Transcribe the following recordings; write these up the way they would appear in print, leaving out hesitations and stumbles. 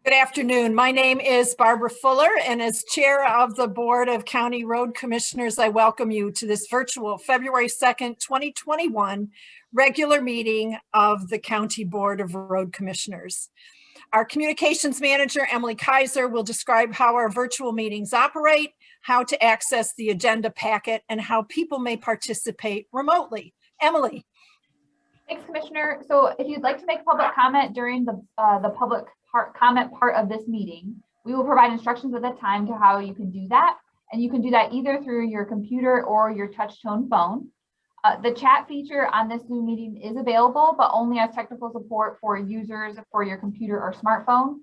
Good afternoon. My name is Barbara Fuller, and as Chair of the Board of County Road Commissioners, I welcome you to this virtual February 2nd, 2021 regular meeting of the County Board of Road Commissioners. Our Communications Manager, Emily Kaiser, will describe how our virtual meetings operate, how to access the agenda packet, and how people may participate remotely. Emily. Thanks, Commissioner. So if you'd like to make public comment during the public comment part of this meeting, we will provide instructions at that time to how you can do that. And you can do that either through your computer or your touch tone phone. The chat feature on this Zoom meeting is available, but only as technical support for users for your computer or smartphone.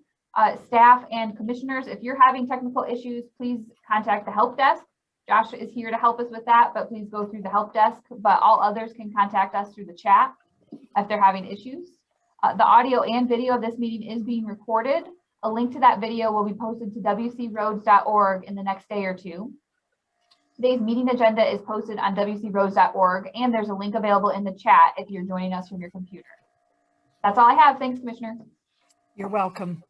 Staff and commissioners, if you're having technical issues, please contact the help desk. Josh is here to help us with that, but please go through the help desk. But all others can contact us through the chat if they're having issues. The audio and video of this meeting is being recorded. A link to that video will be posted to wcroads.org in the next day or two. Today's meeting agenda is posted on wcroads.org, and there's a link available in the chat if you're joining us from your computer. That's all I have. Thanks, Commissioner. You're welcome.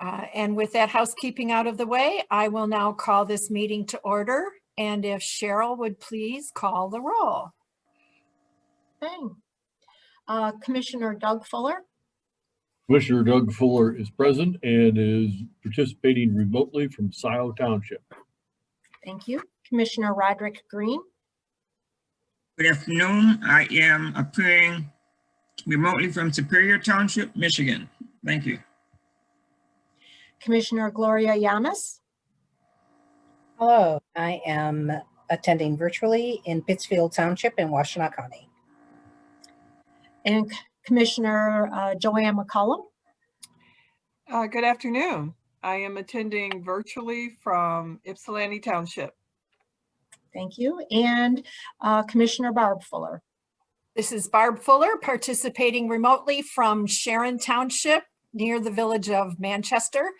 And with that housekeeping out of the way, I will now call this meeting to order. And if Cheryl would please call the roll. Okay. Commissioner Doug Fuller. Commissioner Doug Fuller is present and is participating remotely from Scioto Township. Thank you. Commissioner Roderick Green. Good afternoon. I am appearing remotely from Superior Township, Michigan. Thank you. Commissioner Gloria Yamas. Hello, I am attending virtually in Pittsfield Township in Washtenaw County. And Commissioner Joanne McCollum. Good afternoon. I am attending virtually from Ypsilanti Township. Thank you. And Commissioner Barb Fuller. This is Barb Fuller participating remotely from Sharon Township near the village of Manchester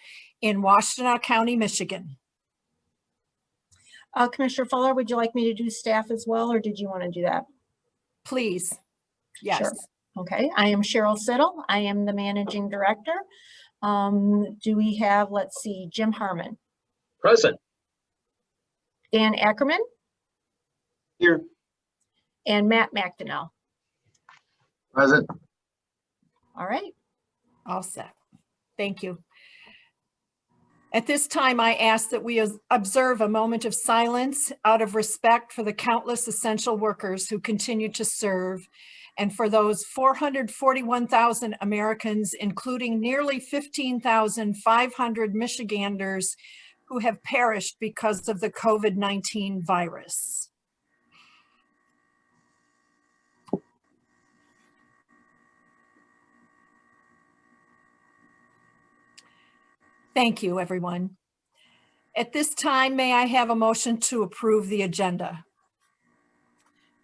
in Washtenaw County, Michigan. Commissioner Fuller, would you like me to do staff as well, or did you want to do that? Please. Yes. Sure. Okay. I am Cheryl Siddle. I am the managing director. Do we have, let's see, Jim Harmon? Present. Dan Ackerman? Here. And Matt McDonnell? Present. All right. All set. Thank you. At this time, I ask that we observe a moment of silence out of respect for the countless essential workers who continue to serve, and for those 441,000 Americans, including nearly 15,500 Michiganders who have perished because of the COVID-19 virus. Thank you, everyone. At this time, may I have a motion to approve the agenda?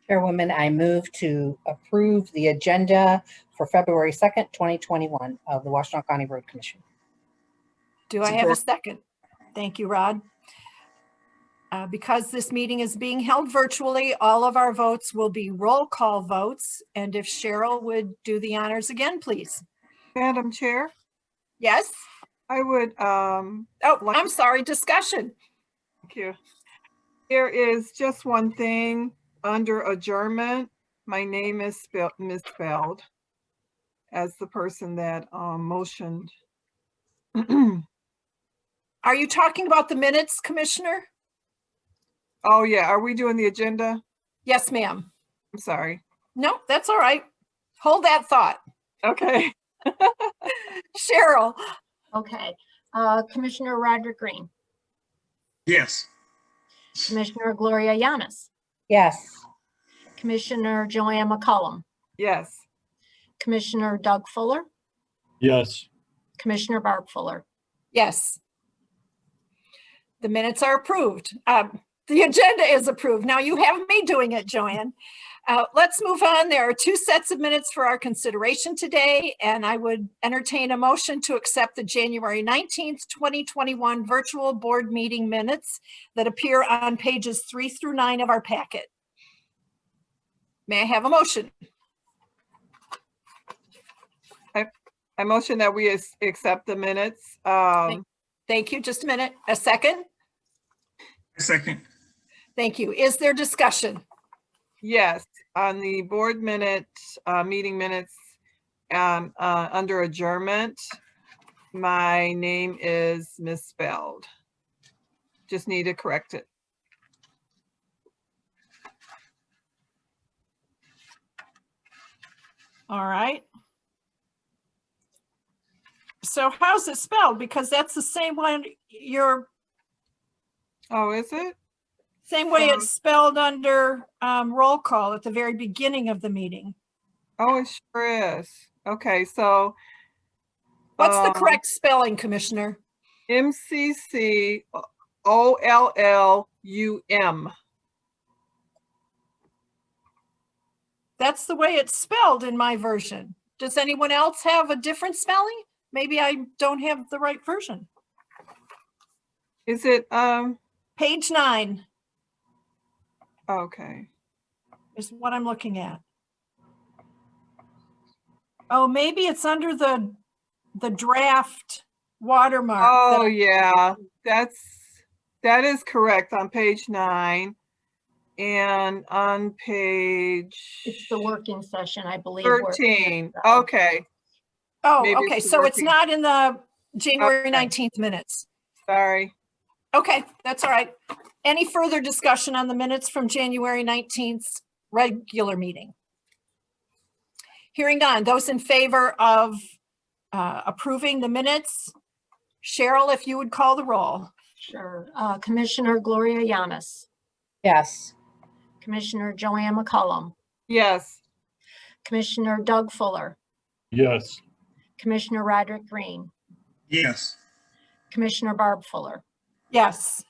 Chairwoman, I move to approve the agenda for February 2nd, 2021 of the Washtenaw County Road Commission. Do I have a second? Thank you, Rod. Because this meeting is being held virtually, all of our votes will be roll call votes. And if Cheryl would do the honors again, please. Madam Chair? Yes? I would, I'm sorry, discussion. Thank you. There is just one thing under adjournment. My name is misspelled as the person that motioned. Are you talking about the minutes, Commissioner? Oh yeah, are we doing the agenda? Yes, ma'am. I'm sorry. No, that's all right. Hold that thought. Okay. Cheryl. Okay. Commissioner Roderick Green. Yes. Commissioner Gloria Yamas. Yes. Commissioner Joanne McCollum. Yes. Commissioner Doug Fuller. Yes. Commissioner Barb Fuller. Yes. The minutes are approved. The agenda is approved. Now you have me doing it, Joanne. Let's move on. There are two sets of minutes for our consideration today, and I would entertain a motion to accept the January 19th, 2021 virtual board meeting minutes that appear on pages 3 through 9 of our packet. May I have a motion? I motion that we accept the minutes. Thank you. Just a minute. A second. Second. Thank you. Is there discussion? Yes, on the board minutes, meeting minutes, under adjournment, my name is misspelled. Just need to correct it. All right. So how's it spelled? Because that's the same one, Oh, is it? same way it's spelled under roll call at the very beginning of the meeting. Oh, it sure is. Okay, so. What's the correct spelling, Commissioner? MCCOLLUM. That's the way it's spelled in my version. Does anyone else have a different spelling? Maybe I don't have the right version. Is it, Page 9 okay. is what I'm looking at. Oh, maybe it's under the draft watermark. Oh, that- yeah, that is correct on page 9. And on page It's the working session, I believe. where- 13, okay, Oh, maybe okay, it's the so it's working- not in the January Okay. 19th minutes. sorry. Okay, that's all right. Any further discussion on the minutes from January 19th regular meeting? Hearing none, those in favor of approving the minutes? Cheryl, if you would call the roll. Sure. Commissioner Gloria Yamas, Yes. Commissioner Joanne McCullum, Yes, Commissioner Doug Fuller, Yes. Commissioner Roderick Green, Yes. Commissioner Barb Fuller. Yes.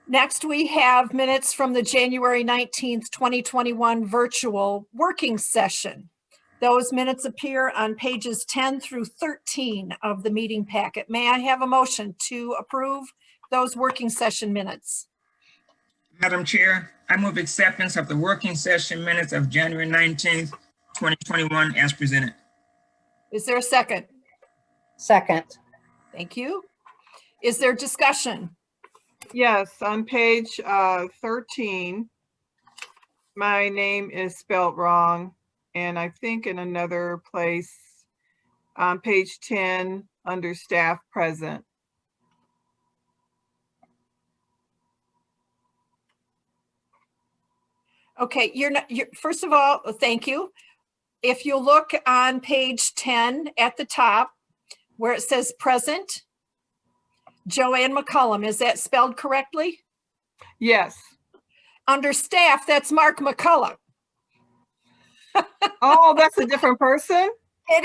Next, we have minutes from the January 19th, 2021 virtual working session. Those minutes appear on pages 10 through 13 of the meeting packet. May I have a motion to approve those working session minutes? Madam Chair, I move acceptance of the working session minutes of January 19th, 2021 as presented. Is there a second? Second. Thank you. Is there discussion? yes, on page 13, my name is spelled wrong. And I think in another place, on page 10, under staff present. Okay, first of all, thank you. If you look on page 10 at the top where it says present, Joanne McCullum, is that spelled correctly? Yes. Under staff, that's Mark McCullough. Oh, that's a different person? It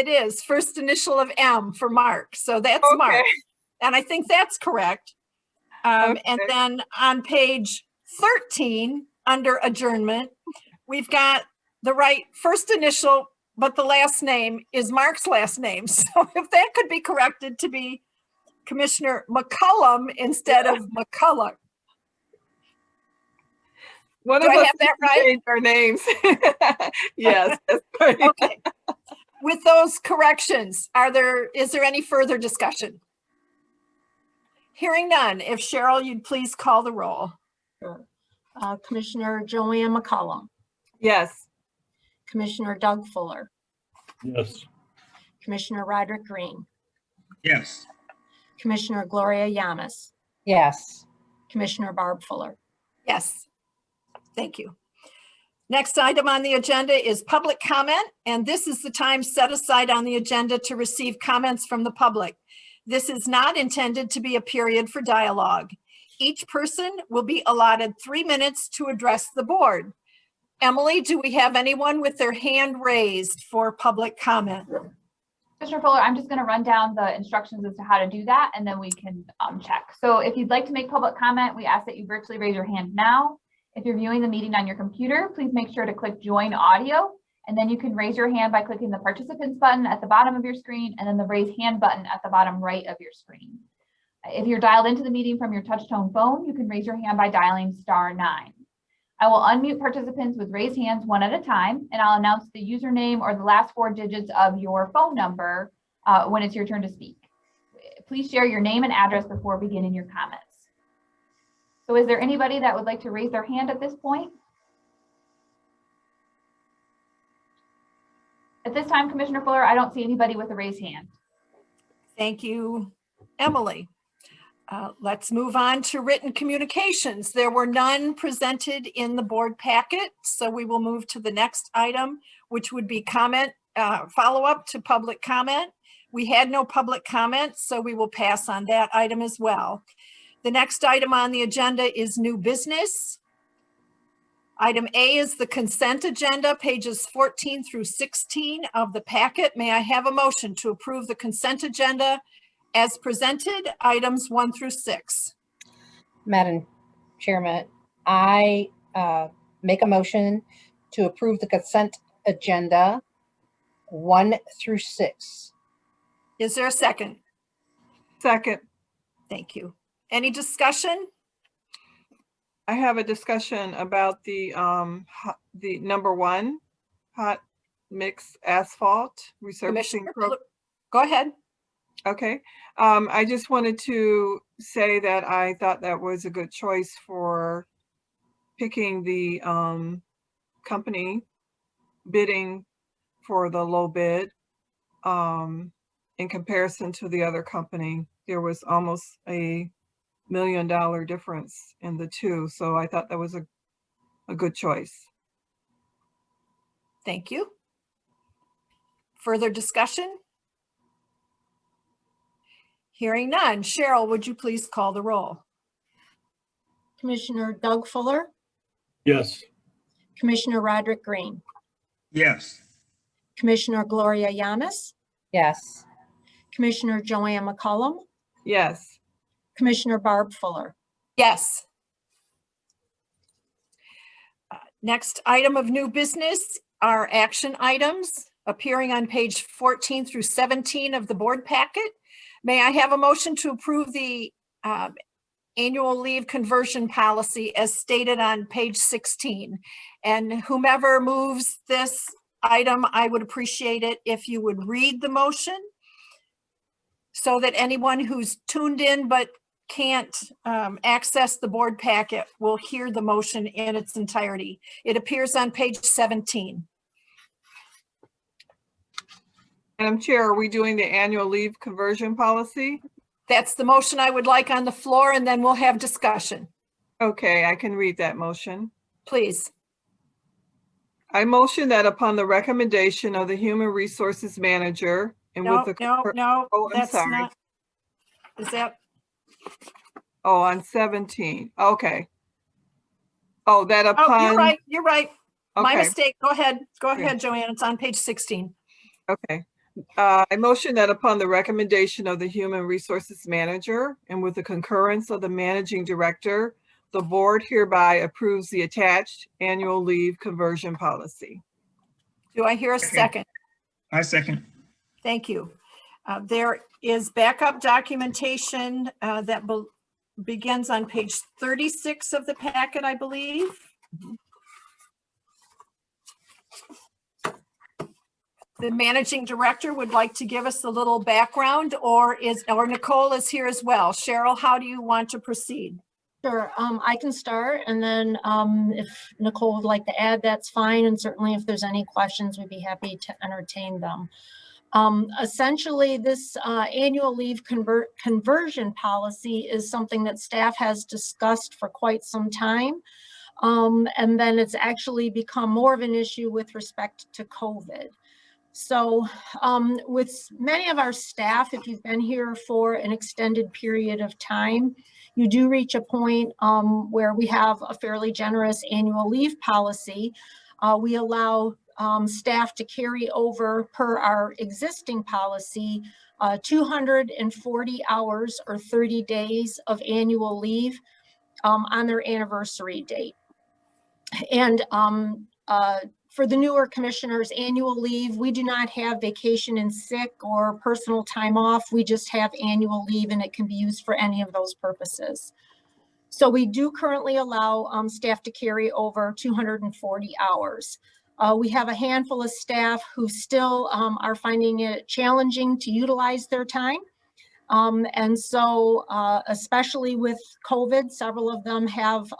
is. First initial of M for Mark. So that's Mark. Okay. And I think that's correct. And Okay. then on page 13, under adjournment, we've got the right first initial, but the last name is Mark's last name. So if that could be corrected to be Commissioner McCullum instead of McCullough. One Do of I us have that needs to right? change our names. Yes, that's right. Okay. With those corrections, is there any further discussion? Hearing none, if Cheryl, you'd please call the roll. Sure. Commissioner Joanne McCullum, Yes, Commissioner Doug Fuller, Yes. Commissioner Roderick Green, Yes. Commissioner Gloria Yamas, Yes. Commissioner Barb Fuller. Yes, thank you. Next item on the agenda is public comment, and this is the time set aside on the agenda to receive comments from the public. This is not intended to be a period for dialogue. Each person will be allotted 3 minutes to address the board. Emily, do we have anyone with their hand raised for public comment? Commissioner Fuller, I'm just going to run down the instructions as to how to do that, and then we can check. So if you'd like to make public comment, we ask that you virtually raise your hand now. If you're viewing the meeting on your computer, please make sure to click join audio, and then you can raise your hand by clicking the participants button at the bottom of your screen and then the raise hand button at the bottom right of your screen. If you're dialed into the meeting from your touch tone phone, you can raise your hand by dialing *9. I will unmute participants with raised hands one at a time, and I'll announce the username or the last 4 digits of your phone number when it's your turn to speak. Please share your name and address before beginning your comments. So is there anybody that would like to raise their hand at this point? At this time, Commissioner Fuller, I don't see anybody with a raised hand. Thank you, Emily. Let's move on to written communications. There were none presented in the board packet, so we will move to the next item, which would be follow-up to public comment. We had no public comment, so we will pass on that item as well. The next item on the agenda is new business. Item A is the consent agenda, pages 14 through 16 of the packet. May I have a motion to approve the consent agenda as presented, items 1 through 6? Madam Chairman, I make a motion to approve the consent agenda 1 through 6. Is there a second? Second. Thank you. Any discussion? I have a discussion about the number 1, hot mix asphalt resurfacing Commissioner, program. go ahead. Okay. I just wanted to say that I thought that was a good choice for picking the company bidding for the low bid. In comparison to the other company, there was almost $1 million difference in the two. So I thought that was a good choice. Thank you. Further discussion? Hearing none. Cheryl, would you please call the roll? Commissioner Doug Fuller, Yes. Commissioner Roderick Green, Yes. Commissioner Gloria Yanis, Yes. Commissioner Joanne McCollum, Yes. Commissioner Barb Fuller. Yes. Next item of new business are action items appearing on page 14 through 17 of the board packet. May I have a motion to approve the annual leave conversion policy as stated on page 16? And whomever moves this item, I would appreciate it if you would read the motion so that anyone who's tuned in but can't access the board packet will hear the motion in its entirety. It appears on page 17. Madam Chair, are we doing the annual leave conversion policy? That's the motion I would like on the floor, and then we'll have discussion. Okay, I can read that motion. Please. I motion that upon the recommendation of the Human Resources Manager and No, with the. no, Oh, I'm that's sorry. not. Is that, Oh, on 17. Okay. Oh, that oh, upon. you're right. My Okay, mistake. Go ahead, Okay. Joanne. It's on page 16. okay. I motion that upon the recommendation of the Human Resources Manager and with the concurrence of the Managing Director, the board hereby approves the attached annual leave conversion policy. Do I hear a Okay. second? I second. Thank you. There is backup documentation that begins on page 36 of the packet, I believe. The managing director would like to give us a little background, or Nicole is here as well. Cheryl, how do you want to proceed? Sure, I can start, and then if Nicole would like to add, that's fine. And certainly if there's any questions, we'd be happy to entertain them. Essentially, this annual leave conversion policy is something that staff has discussed for quite some time. And then it's actually become more of an issue with respect to COVID. So with many of our staff, if you've been here for an extended period of time, you do reach a point where we have a fairly generous annual leave policy. We allow staff to carry over per our existing policy 240 hours or 30 days of annual leave on their anniversary date. And for the newer commissioners, annual leave, we do not have vacation and sick or personal time off. We just have annual leave, and it can be used for any of those purposes. So we do currently allow staff to carry over 240 hours. We have a handful of staff who still are finding it challenging to utilize their time. And so especially with COVID, several of them have,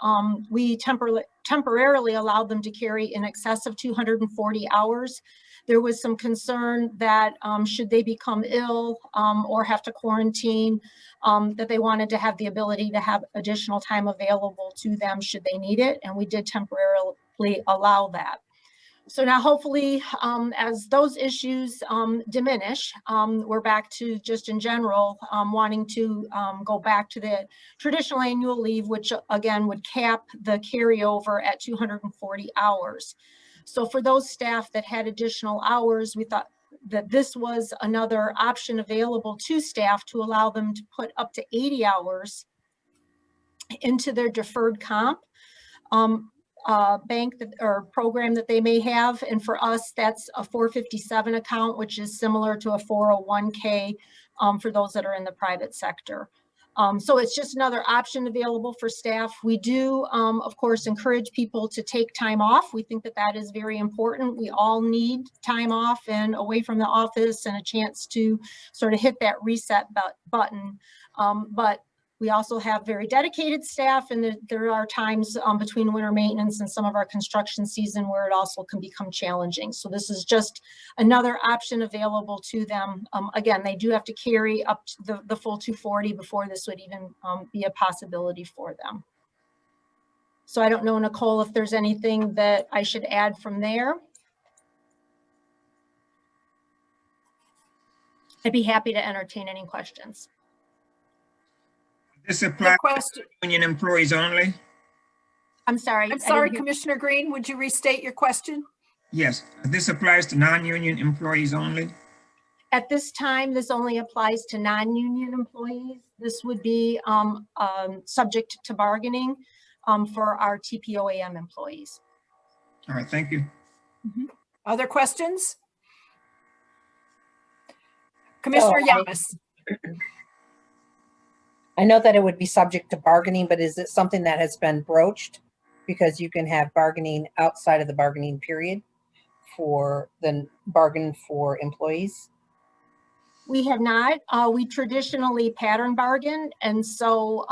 we temporarily allowed them to carry in excess of 240 hours. There was some concern that should they become ill or have to quarantine, that they wanted to have the ability to have additional time available to them should they need it. And we did temporarily allow that. So now hopefully, as those issues diminish, we're back to just in general wanting to go back to the traditional annual leave, which again would cap the carryover at 240 hours. So for those staff that had additional hours, we thought that this was another option available to staff to allow them to put up to 80 hours into their deferred comp. Bank that, or program that they may have. And for us, that's a 457 account, which is similar to a 401k for those that are in the private sector. So it's just another option available for staff. We do, of course, encourage people to take time off. We think that that is very important. We all need time off and away from the office and a chance to sort of hit that reset button. But we also have very dedicated staff, and there are times between winter maintenance and some of our construction season where it also can become challenging. So this is just another option available to them. Again, they do have to carry up to the full 240 before this would even be a possibility for them. So I don't know, Nicole, if there's anything that I should add from there. I'd be happy to entertain any questions. This applies Question. to union employees only? I'm sorry. I'm sorry, Commissioner Green, would you restate your question? Yes, this applies to non-union employees only? At this time, this only applies to non-union employees. This would be subject to bargaining for our TPOAM employees. All right, thank you. Other questions? Commissioner Yamas. I know that it would be subject to bargaining, but is it something that has been broached? Because you can have bargaining outside of the bargaining period for the bargain for employees. We have not. We traditionally pattern bargain. And so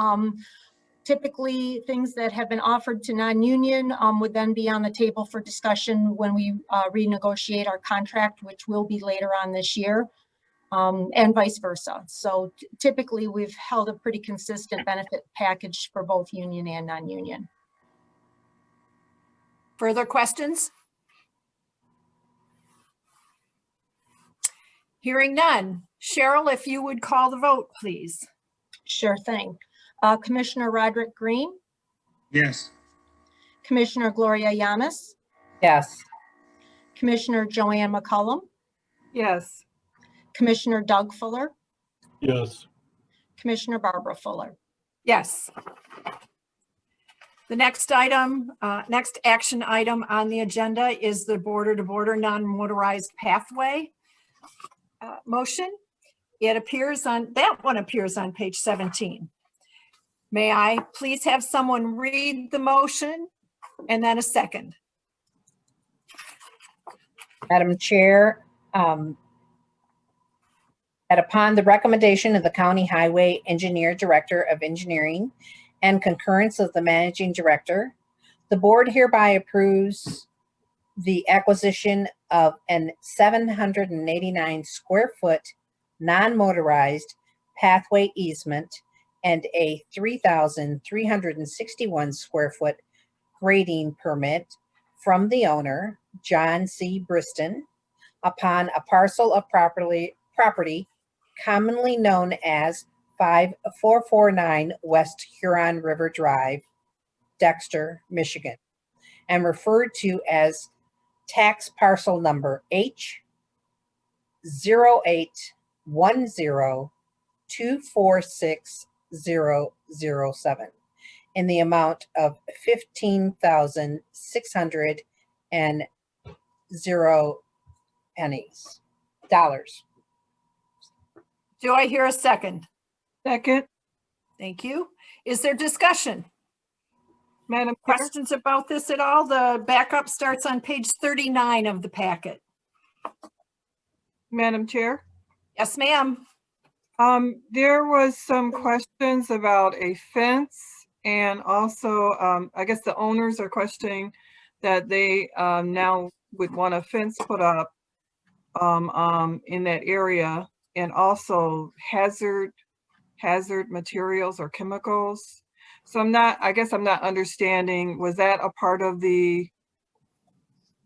typically things that have been offered to non-union would then be on the table for discussion when we renegotiate our contract, which will be later on this year. And vice versa. So typically we've held a pretty consistent benefit package for both union and non-union. Further questions? Hearing none. Cheryl, if you would call the vote, please. Sure thing. Commissioner Roderick Green, Yes. Commissioner Gloria Yamas, Yes. Commissioner Joanne McCullum, Yes. Commissioner Doug Fuller, Yes. Commissioner Barbara Fuller. Yes. The next item, next action item on the agenda is the border-to-border non-motorized pathway motion. It appears on, that one appears on page 17. May I please have someone read the motion and then a second? Madam Chair, that upon the recommendation of the County Highway Engineer Director of Engineering and concurrence of the Managing Director, the board hereby approves the acquisition of an 789 square foot non-motorized pathway easement and a 3,361 square foot grading permit from the owner, John C. Briston, upon a parcel of property commonly known as 5449 West Huron River Drive, Dexter, Michigan, and referred to as tax parcel number H 0810246007 in the amount of $15,600 dollars. Do I hear a second? Second. Thank you. Is there discussion? Madam Chair, Questions about this at all? The backup starts on page 39 of the packet. Madam Chair. Yes, ma'am. There was some questions about a fence, and also, I guess the owners are questioning that they now would want a fence put up in that area, and also hazard materials or chemicals. So I guess I'm not understanding, was that a part of the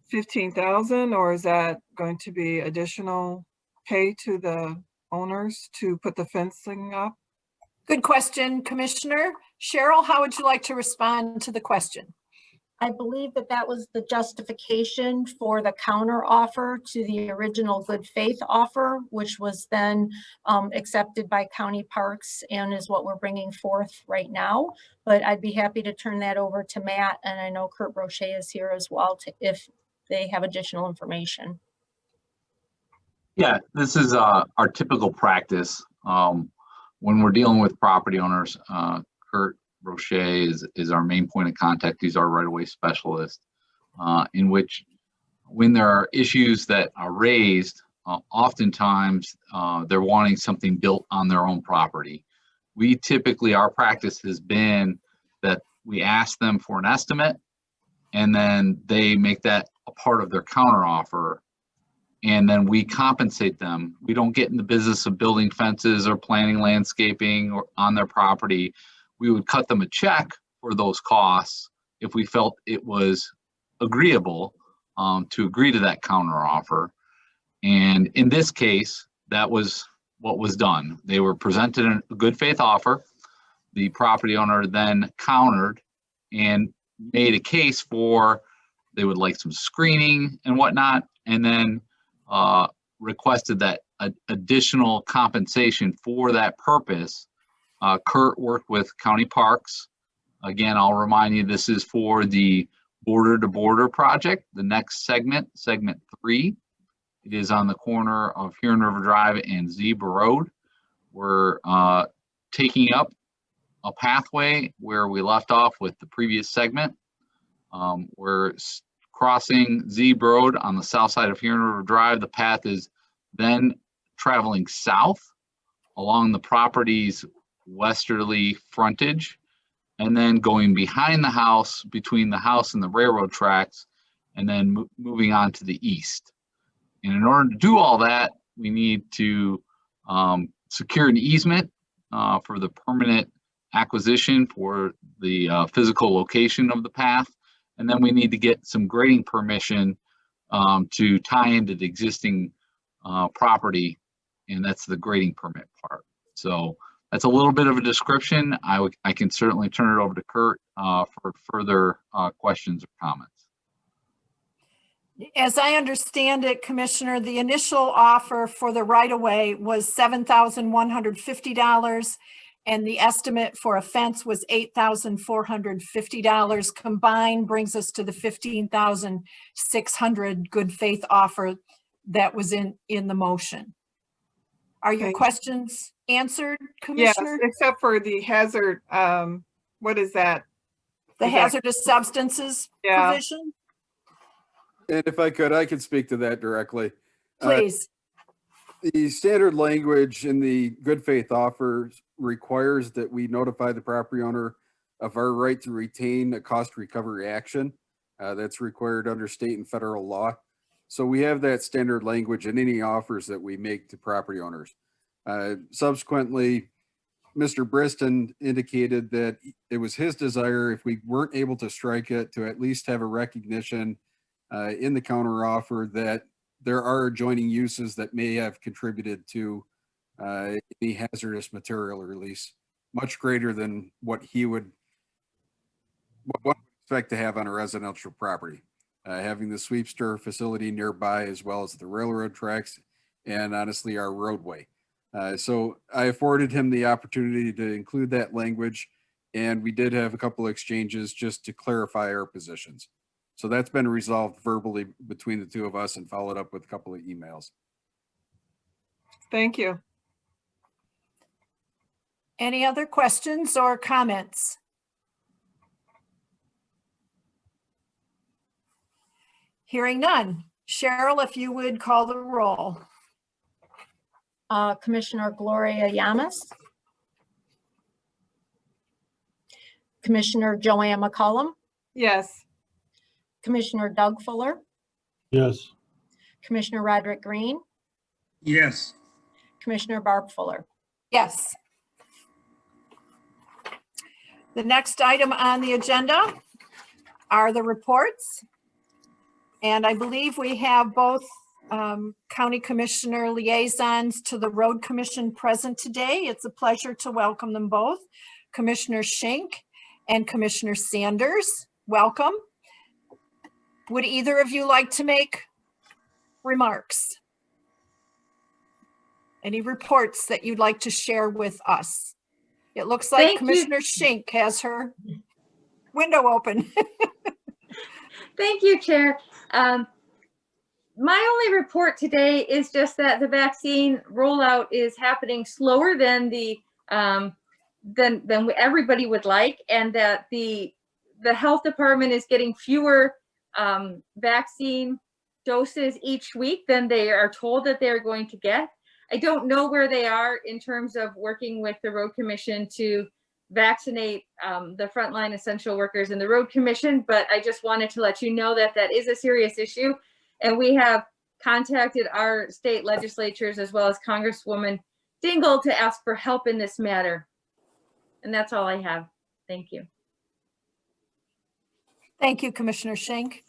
15,000, or is that going to be additional pay to the owners to put the fencing up? Good question, Commissioner. Cheryl, how would you like to respond to the question? I believe that that was the justification for the counter offer to the original good faith offer, which was then accepted by County Parks and is what we're bringing forth right now. But I'd be happy to turn that over to Matt, and I know Kurt Brochet is here as well if they have additional information. Yeah, this is our typical practice. When we're dealing with property owners, Kurt Brochet is our main point of contact. He's our right-of-way specialist, in which when there are issues that are raised, oftentimes they're wanting something built on their own property. We typically, our practice has been that we ask them for an estimate, and then they make that a part of their counteroffer, and then we compensate them. We don't get in the business of building fences or planting landscaping or on their property. We would cut them a check for those costs if we felt it was agreeable to agree to that counteroffer. And in this case, that was what was done. They were presented a good faith offer. The property owner then countered and made a case for they would like some screening and whatnot, and then requested that additional compensation for that purpose. Kurt worked with County Parks. Again, I'll remind you, this is for the border to border project, the next segment, segment 3. It is on the corner of Huron River Drive and Zebra Road. We're taking up a pathway where we left off with the previous segment. We're crossing Zebra Road on the south side of Huron River Drive. The path is then traveling south along the property's westerly frontage, and then going behind the house, between the house and the railroad tracks, and then moving on to the east. And in order to do all that, we need to secure an easement for the permanent acquisition for the physical location of the path. And then we need to get some grading permission to tie into the existing property, and that's the grading permit part. So that's a little bit of a description. I can certainly turn it over to Kurt for further questions or comments. As I understand it, Commissioner, the initial offer for the right-of-way was $7,150, and the estimate for a fence was $8,450. Combined brings us to the $15,600 good faith offer that was in the motion. Are your Okay. questions answered, Yes, Commissioner? except for the hazard, what is that? The is that- hazardous substances Yeah. provision? And if I could speak to that directly. Please. The standard language in the good faith offer requires that we notify the property owner of our right to retain a cost recovery action. That's required under state and federal law. So we have that standard language in any offers that we make to property owners. Subsequently, Mr. Briston indicated that it was his desire, if we weren't able to strike it, to at least have a recognition in the counter offer that there are adjoining uses that may have contributed to any hazardous material release, much greater than what he would expect to have on a residential property. Having the sweep stir facility nearby, as well as the railroad tracks, and honestly, our roadway. So I afforded him the opportunity to include that language, and we did have a couple of exchanges just to clarify our positions. So that's been resolved verbally between the two of us and followed up with a couple of emails. Thank you. Any other questions or comments? Hearing none. Cheryl, if you would call the roll. Commissioner Gloria Yamas. Commissioner Joanne McCollum, Yes. Commissioner Doug Fuller, Yes. Commissioner Roderick Green, Yes. Commissioner Barb Fuller. Yes. The next item on the agenda are the reports. And I believe we have both county commissioner liaisons to the road commission present today. It's a pleasure to welcome them both. Commissioner Schenk and Commissioner Sanders, welcome. Would either of you like to make remarks? Any reports that you'd like to share with us? It looks like Thank you. Commissioner Schenk has her window open. Thank you, Chair. My only report today is just that the vaccine rollout is happening slower than than everybody would like, and that the health department is getting fewer vaccine doses each week than they are told that they're going to get. I don't know where they are in terms of working with the road commission to vaccinate the frontline essential workers in the road commission, but I just wanted to let you know that that is a serious issue. And we have contacted our state legislatures as well as Congresswoman Dingell to ask for help in this matter. And that's all I have. Thank you. Thank you, Commissioner Schenk.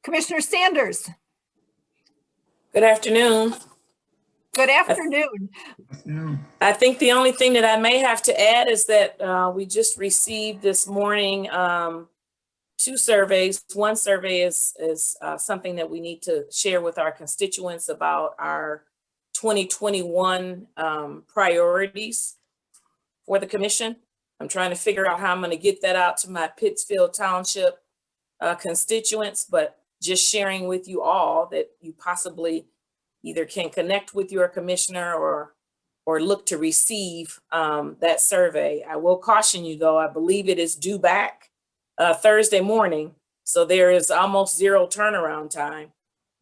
Commissioner Sanders, Good afternoon. good afternoon. No. I think the only thing that I may have to add is that we just received this morning 2 surveys. One survey is something that we need to share with our constituents about our 2021 priorities for the commission. I'm trying to figure out how I'm going to get that out to my Pittsfield Township constituents, but just sharing with you all that you possibly either can connect with your commissioner or look to receive that survey. I will caution you though, I believe it is due back Thursday morning. So there is almost 0 turnaround time,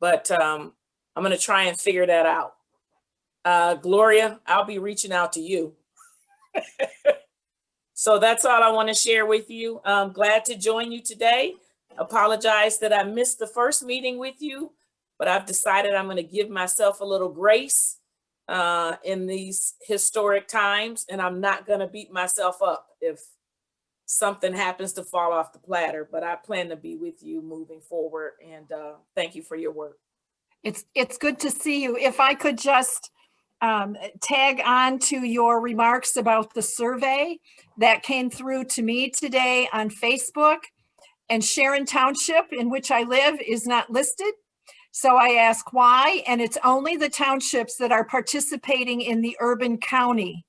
but I'm going to try and figure that out. Gloria, I'll be reaching out to you. So that's all I want to share with you. I'm glad to join you today. Apologize that I missed the first meeting with you, but I've decided I'm going to give myself a little grace in these historic times, and I'm not going to beat myself up if something happens to fall off the platter, but I plan to be with you moving forward, and thank you for your work. It's good to see you. If I could just tag on to your remarks about the survey that came through to me today on Facebook, and Sharon Township, in which I live, is not listed. So I ask why, and it's only the townships that are participating in the urban county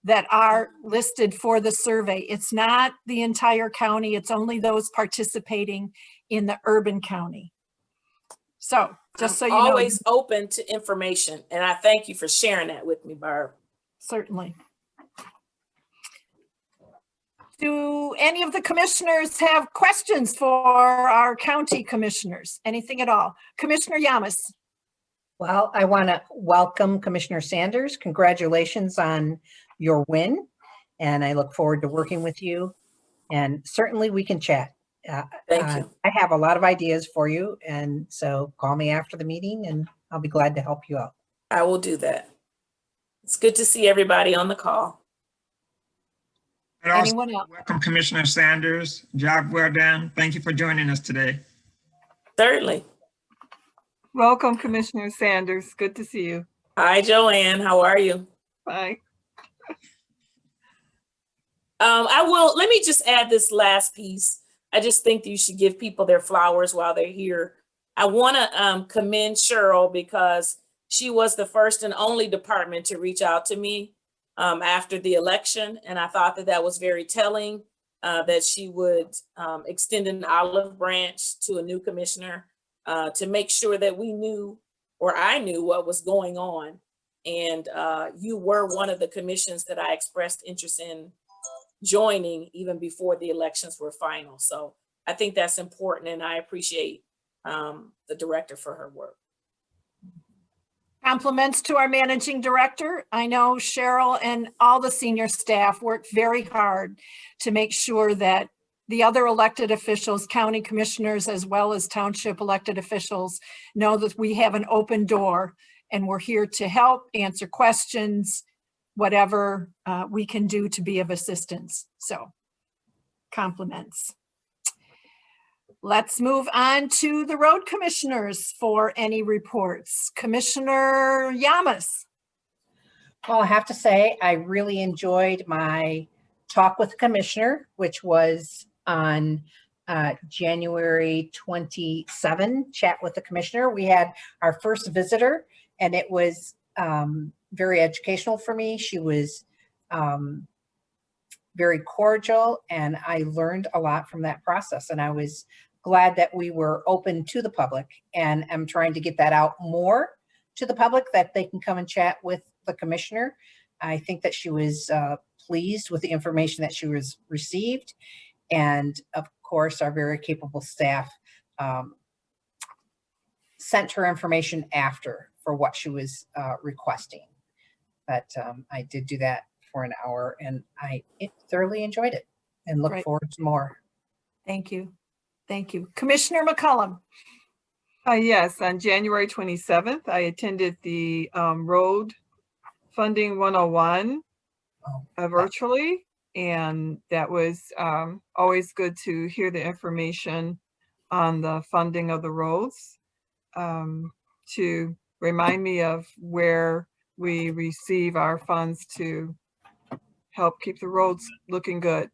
that are listed for the survey. It's not the entire county, it's only those participating in the urban county. So just so you know. Always open to information, and I thank you for sharing that with me, Barb. Certainly. Do any of the commissioners have questions for our county commissioners? Anything at all? Commissioner Yamas. Well, I want to welcome Commissioner Sanders. Congratulations on your win. And I look forward to working with you. And certainly we can chat. Thank you. I have a lot of ideas for you. And so call me after the meeting and I'll be glad to help you out. I will do that. It's good to see everybody on the call. And also Anyone else? welcome Commissioner Sanders. Job well done. Thank you for joining us today. Certainly. Welcome, Commissioner Sanders. Good to see you. Hi, Joanne. How are you? Bye. Let me just add this last piece. I just think you should give people their flowers while they're here. I want to commend Cheryl because she was the first and only department to reach out to me after the election. And I thought that was very telling that she would extend an olive branch to a new commissioner to make sure that we knew, or I knew, what was going on. And you were one of the commissions that I expressed interest in joining even before the elections were final. So I think that's important, and I appreciate the director for her work. Compliments to our managing director. I know Cheryl and all the senior staff worked very hard to make sure that the other elected officials, county commissioners, as well as township elected officials, know that we have an open door and we're here to help, answer questions, whatever we can do to be of assistance. So compliments. Let's move on to the road commissioners for any reports. Commissioner Yamas. Well, I have to say, I really enjoyed my talk with the commissioner, which was on January 27, chat with the commissioner. We had our first visitor and it was very educational for me. She was very cordial and I learned a lot from that process. And I was glad that we were open to the public, and I'm trying to get that out more to the public, that they can come and chat with the commissioner. I think that she was pleased with the information that she was received. And of course, our very capable staff sent her information after for what she was requesting. But I did do that for an hour and I thoroughly enjoyed it and look Great. forward to more. Thank you. Thank you. Commissioner McCollum. Yes, on January 27th, I attended the Road Funding 101 virtually, and that was always good to hear the information on the funding of the roads, to remind me of where we receive our funds to help keep the roads looking good.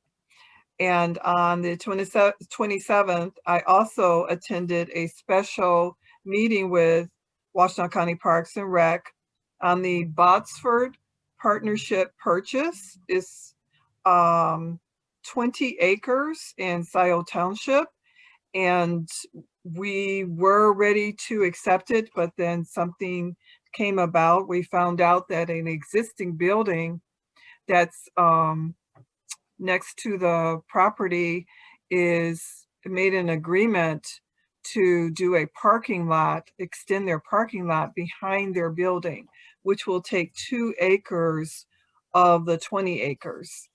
And on the 27th, I also attended a special meeting with Washington County Parks and Rec on the Botsford Partnership purchase. Is 20 acres in Scioto Township. And we were ready to accept it, but then something came about. We found out that an existing building that's next to the property is made an agreement to do a parking lot, extend their parking lot behind their building, which will take 2 acres of the 20 acres.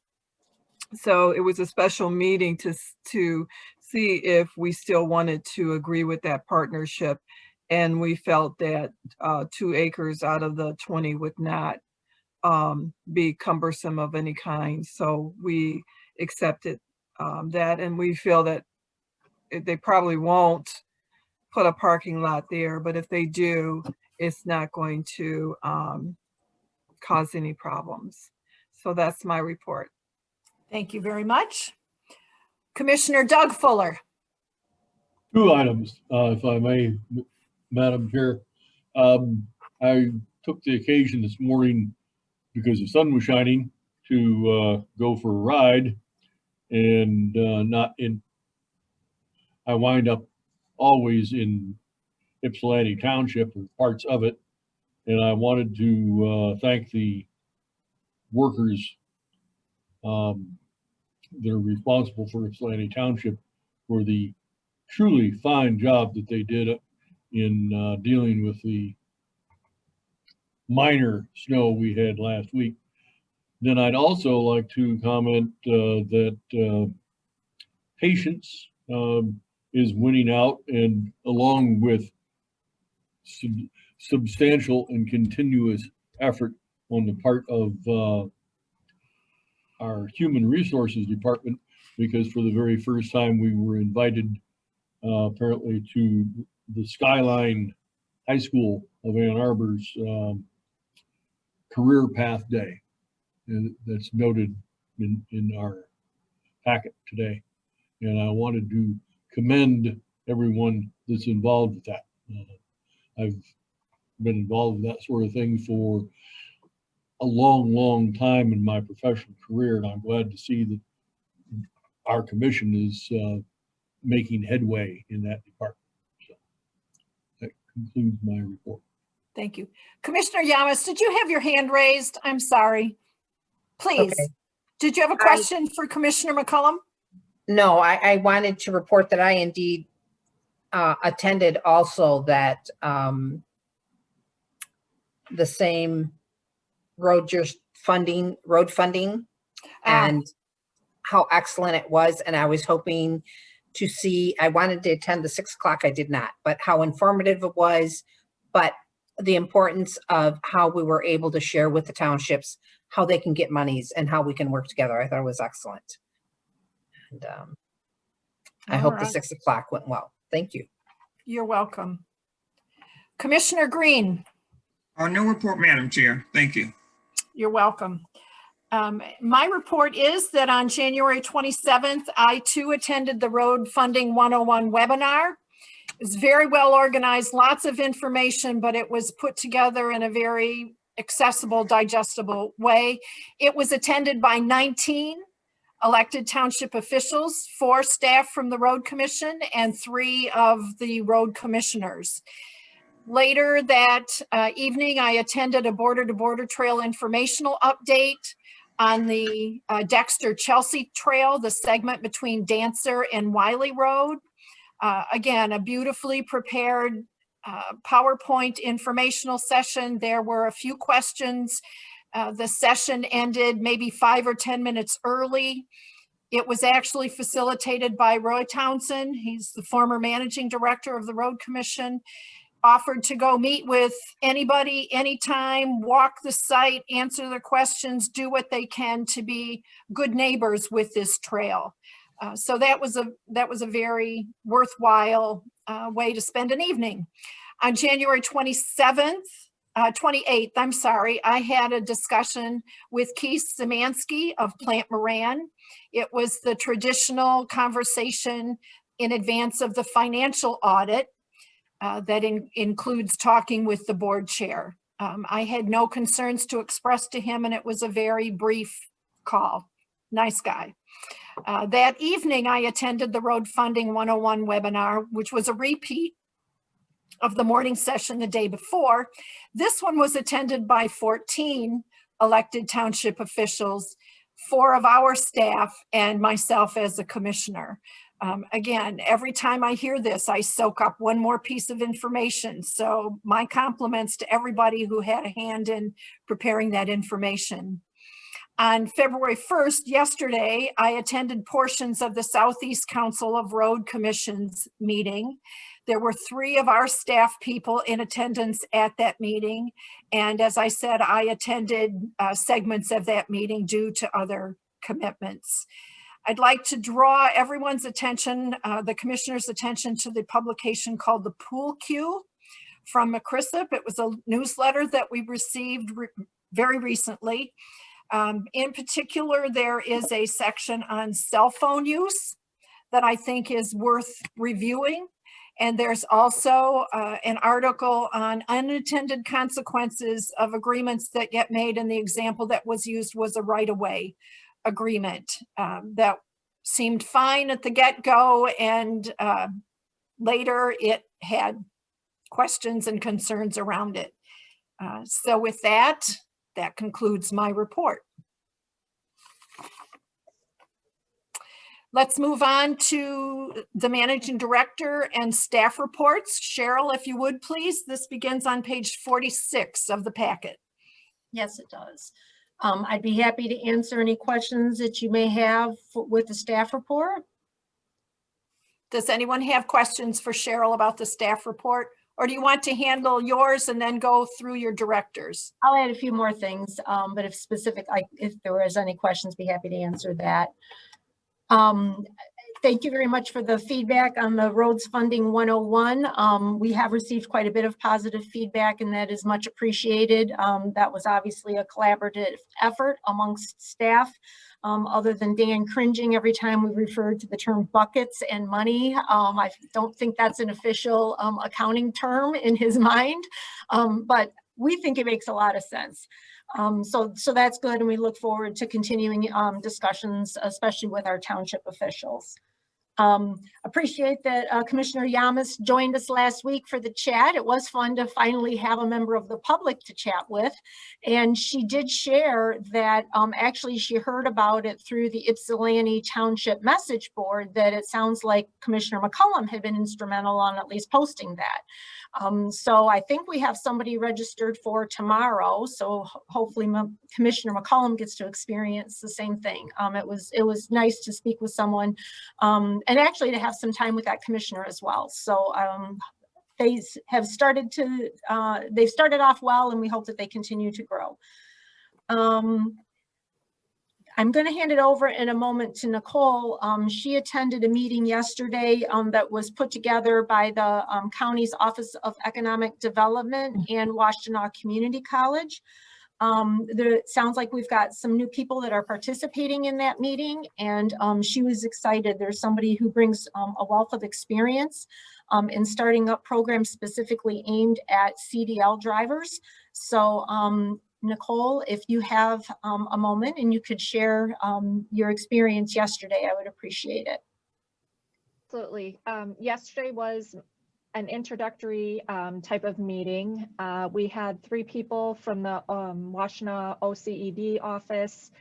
So it was a special meeting to see if we still wanted to agree with that partnership. And we felt that 2 acres out of the 20 would not be cumbersome of any kind. So we accepted that, and we feel that they probably won't put a parking lot there, but if they do, it's not going to cause any problems. So that's my report. Thank you very much. Commissioner Doug Fuller. 2 items, if I may, Madam Chair. I took the occasion this morning, because the sun was shining, to go for a ride, and I wind up always in Ypsilanti Township or parts of it, and I wanted to thank the workers that are responsible for Ypsilanti Township for the truly fine job that they did in dealing with the minor snow we had last week. Then I'd also like to comment that patience is winning out, and along with substantial and continuous effort on the part of our human resources department, because for the very first time we were invited apparently to the Skyline High School of Ann Arbor's Career Path Day. And that's noted in our packet today. And I wanted to commend everyone that's involved with that. I've been involved with that sort of thing for a long, long time in my professional career, and I'm glad to see that our commission is making headway in that department. So that concludes my report. Thank you. Commissioner Yamas, did you have your hand raised? I'm sorry. Please. Okay. Did you have a question for Commissioner McCollum? No, I wanted to report that I indeed attended also that the same road funding, and how excellent it was. And I was hoping to see, I wanted to attend the 6 o'clock, I did not, but how informative it was, but the importance of how we were able to share with the townships how they can get monies and how we can work together. I thought it was excellent. And I All hope the right. 6 o'clock went well. Thank you. You're welcome. Commissioner Green, No report, Madam Chair. Thank you. you're welcome. My report is that on January 27th, I too attended the Road Funding 101 webinar. It was very well organized, lots of information, but it was put together in a very accessible, digestible way. It was attended by 19 elected township officials, 4 staff from the Road Commission, and 3 of the road commissioners. Later that evening, I attended a border-to-border trail informational update on the Dexter-Chelsea Trail, the segment between Dancer and Wiley Road. Again, a beautifully prepared PowerPoint informational session. There were a few questions. The session ended maybe 5 or 10 minutes early. It was actually facilitated by Roy Townsend. He's the former managing director of the Road Commission. Offered to go meet with anybody, anytime, walk the site, answer their questions, do what they can to be good neighbors with this trail. So that was a very worthwhile way to spend an evening. On January 28th, I had a discussion with Keith Szymanski of Plant Moran. It was the traditional conversation in advance of the financial audit that includes talking with the board chair. I had no concerns to express to him, and it was a very brief call. Nice guy. That evening, I attended the Road Funding 101 webinar, which was a repeat of the morning session the day before. This one was attended by 14 elected township officials, 4 of our staff, and myself as a commissioner. Again, every time I hear this, I soak up one more piece of information. So my compliments to everybody who had a hand in preparing that information. On February 1st, yesterday, I attended portions of the Southeast Council of Road Commissions meeting. There were 3 of our staff people in attendance at that meeting. And as I said, I attended segments of that meeting due to other commitments. I'd like to draw everyone's attention, the commissioner's attention, to the publication called The Pool Cue from McChrysip. It was a newsletter that we received very recently. In particular, there is a section on cell phone use that I think is worth reviewing. And there's also an article on unintended consequences of agreements that get made. And the example that was used was a right-of-way agreement that seemed fine at the get-go, and later it had questions and concerns around it. So with that concludes my report. Let's move on to the managing director and staff reports. Cheryl, if you would, please. This begins on page 46 of the packet. Yes, it does. I'd be happy to answer any questions that you may have with the staff report. Does anyone have questions for Cheryl about the staff report? Or do you want to handle yours and then go through your directors? I'll add a few more things, but if there was any questions, be happy to answer that. Thank you very much for the feedback on the Roads Funding 101. We have received quite a bit of positive feedback, and that is much appreciated. That was obviously a collaborative effort amongst staff. Other than Dan cringing every time we referred to the term buckets and money. I don't think that's an official accounting term in his mind, but we think it makes a lot of sense. So that's good, and we look forward to continuing discussions, especially with our township officials. Appreciate that Commissioner Yamas joined us last week for the chat. It was fun to finally have a member of the public to chat with. And she did share that actually she heard about it through the Ypsilanti Township message board, that it sounds like Commissioner McCollum had been instrumental on at least posting that. So I think we have somebody registered for tomorrow. So hopefully Commissioner McCollum gets to experience the same thing. It was nice to speak with someone and actually to have some time with that commissioner as well. So they have started to, they've started off well, and we hope that they continue to grow. I'm going to hand it over in a moment to Nicole. She attended a meeting yesterday that was put together by the county's Office of Economic Development and Washtenaw Community College. It sounds like we've got some new people that are participating in that meeting, and she was excited. There's somebody who brings a wealth of experience in starting up programs specifically aimed at CDL drivers. So Nicole, if you have a moment and you could share your experience yesterday, I would appreciate it. Absolutely. Yesterday was an introductory type of meeting. We had 3 people from the Washtenaw OCED office.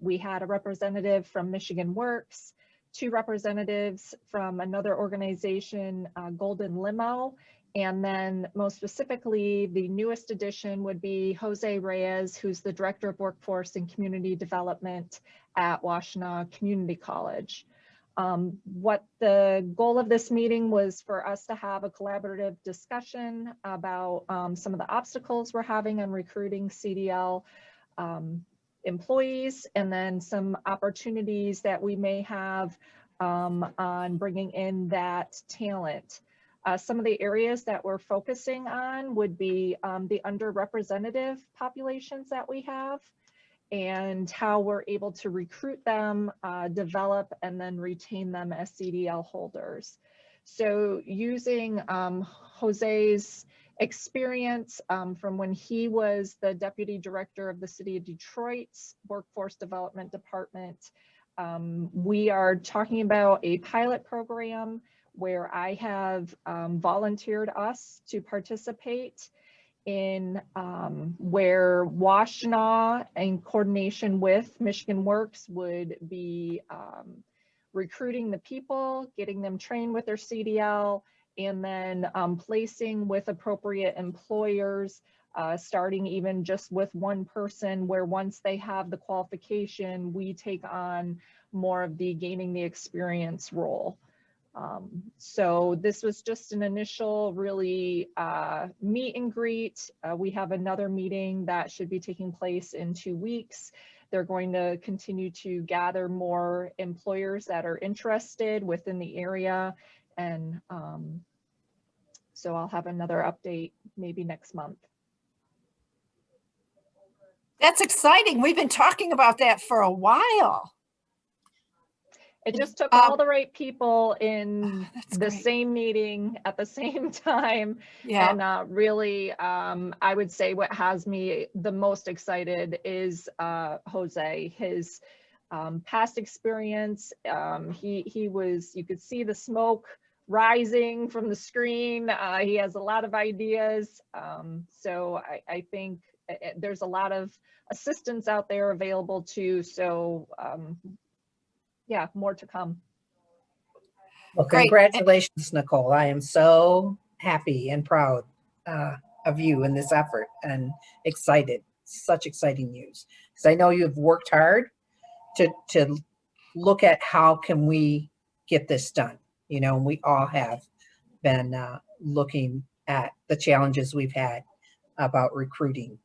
We had a representative from Michigan Works, 2 representatives from another organization, Golden Limo, and then most specifically, the newest addition would be Jose Reyes, who's the Director of Workforce and Community Development at Washtenaw Community College. What the goal of this meeting was for us to have a collaborative discussion about some of the obstacles we're having on recruiting CDL employees, and then some opportunities that we may have on bringing in that talent. Some of the areas that we're focusing on would be the underrepresented populations that we have, and how we're able to recruit them, develop, and then retain them as CDL holders. So using Jose's experience from when he was the Deputy Director of the City of Detroit's Workforce Development Department, we are talking about a pilot program where I have volunteered us to participate in where Washtenaw, in coordination with Michigan Works, would be recruiting the people, getting them trained with their CDL, and then placing with appropriate employers, starting even just with one person, where once they have the qualification, we take on more of the gaining the experience role. So this was just an initial really meet and greet. We have another meeting that should be taking place in 2 weeks. They're going to continue to gather more employers that are interested within the area. And so I'll have another update maybe next month. That's exciting. We've been talking about that for a while. It just took all the right people in the great. same meeting at the same time. Yeah. And really, I would say what has me the most excited is Jose. His past experience, he was, you could see the smoke rising from the screen. He has a lot of ideas. So I think there's a lot of assistance out there available too. So yeah, more to come. Well, Great. congratulations, Nicole. I am so happy and proud of you in this effort, and excited. Such exciting news, because I know you've worked hard to look at how can we get this done. You know, and we all have been looking at the challenges we've had about recruiting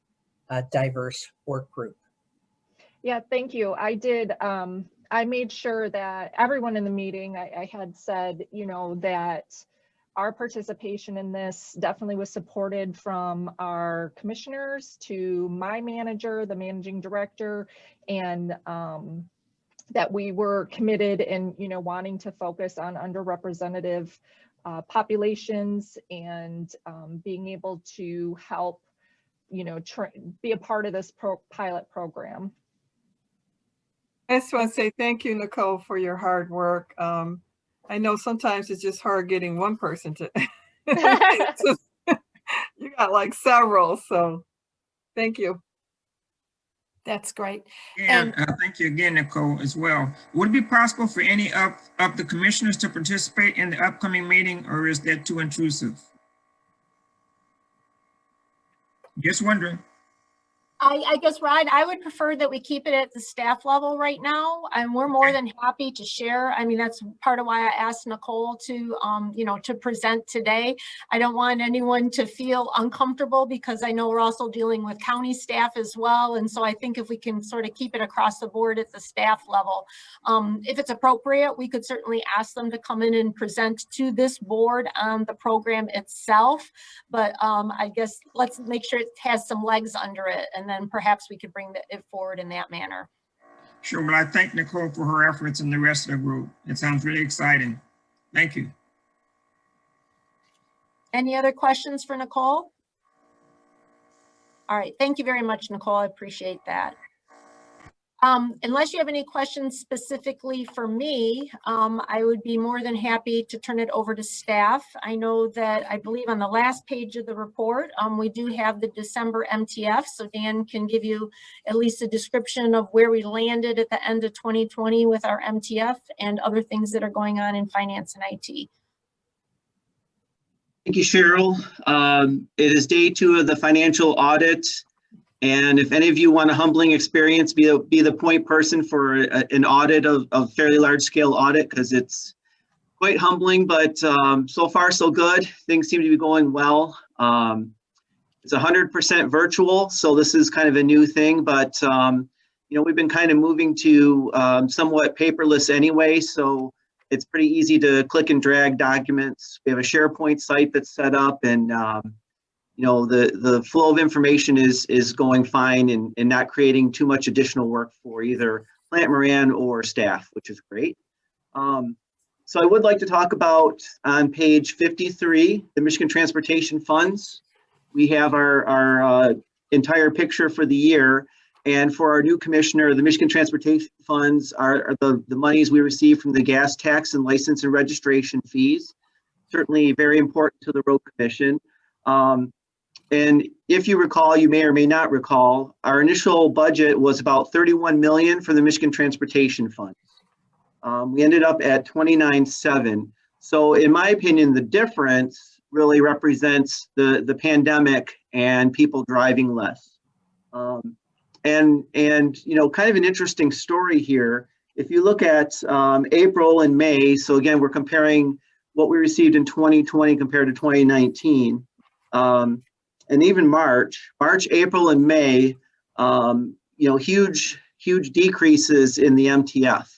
a diverse work group. Yeah, thank you. I did. I made sure that everyone in the meeting, I had said, you know, that our participation in this definitely was supported from our commissioners to my manager, the managing director, and that we were committed in, you know, wanting to focus on underrepresented populations, and being able to help, you know, be a part of this pilot program. I just want to say thank you, Nicole, for your hard work. I know sometimes it's just hard getting one person to. You got like several, so thank you. That's great. And thank you again, Nicole, as well. Would it be possible for any of the commissioners to participate in the upcoming meeting, or is that too intrusive? Just wondering. I guess, Rod, I would prefer that we keep it at the staff level right now, and we're more than happy to share. I mean, that's part of why I asked Nicole to, to present today. I don't want anyone to feel uncomfortable because I know we're also dealing with county staff as well. And so I think if we can sort of keep it across the board at the staff level, if it's appropriate, we could certainly ask them to come in and present to this board on the program itself. But I guess let's make sure it has some legs under it, and then perhaps we could bring it forward in that manner. Sure, but I thank Nicole for her efforts and the rest of the group. It sounds really exciting. Thank you. Any other questions for Nicole? All right, thank you very much, Nicole. I appreciate that. Unless you have any questions specifically for me, I would be more than happy to turn it over to staff. I know that I believe on the last page of the report, we do have the December MTF. So Dan can give you at least a description of where we landed at the end of 2020 with our MTF and other things that are going on in finance and IT. Thank you, Cheryl. It is day 2 of the financial audit. And if any of you want a humbling experience, be the point person for an audit of fairly large scale audit, because it's quite humbling, but so far so good. Things seem to be going well. It's 100% virtual, so this is kind of a new thing, but we've been kind of moving to somewhat paperless anyway, so it's pretty easy to click and drag documents. We have a SharePoint site that's set up, and the flow of information is going fine and not creating too much additional work for either Plant Moran or staff, which is great. So I would like to talk about on page 53, the Michigan Transportation Funds. We have our entire picture for the year. And for our new commissioner, the Michigan Transportation Funds are the monies we receive from the gas tax and license and registration fees. Certainly very important to the Road Commission. And if you recall, you may or may not recall, our initial budget was about 31 million for the Michigan Transportation Funds. We ended up at 29.7. So in my opinion, the difference really represents the pandemic and people driving less. And kind of an interesting story here. If you look at April and May, so again, we're comparing what we received in 2020 compared to 2019. And even March, April, and May, huge decreases in the MTF.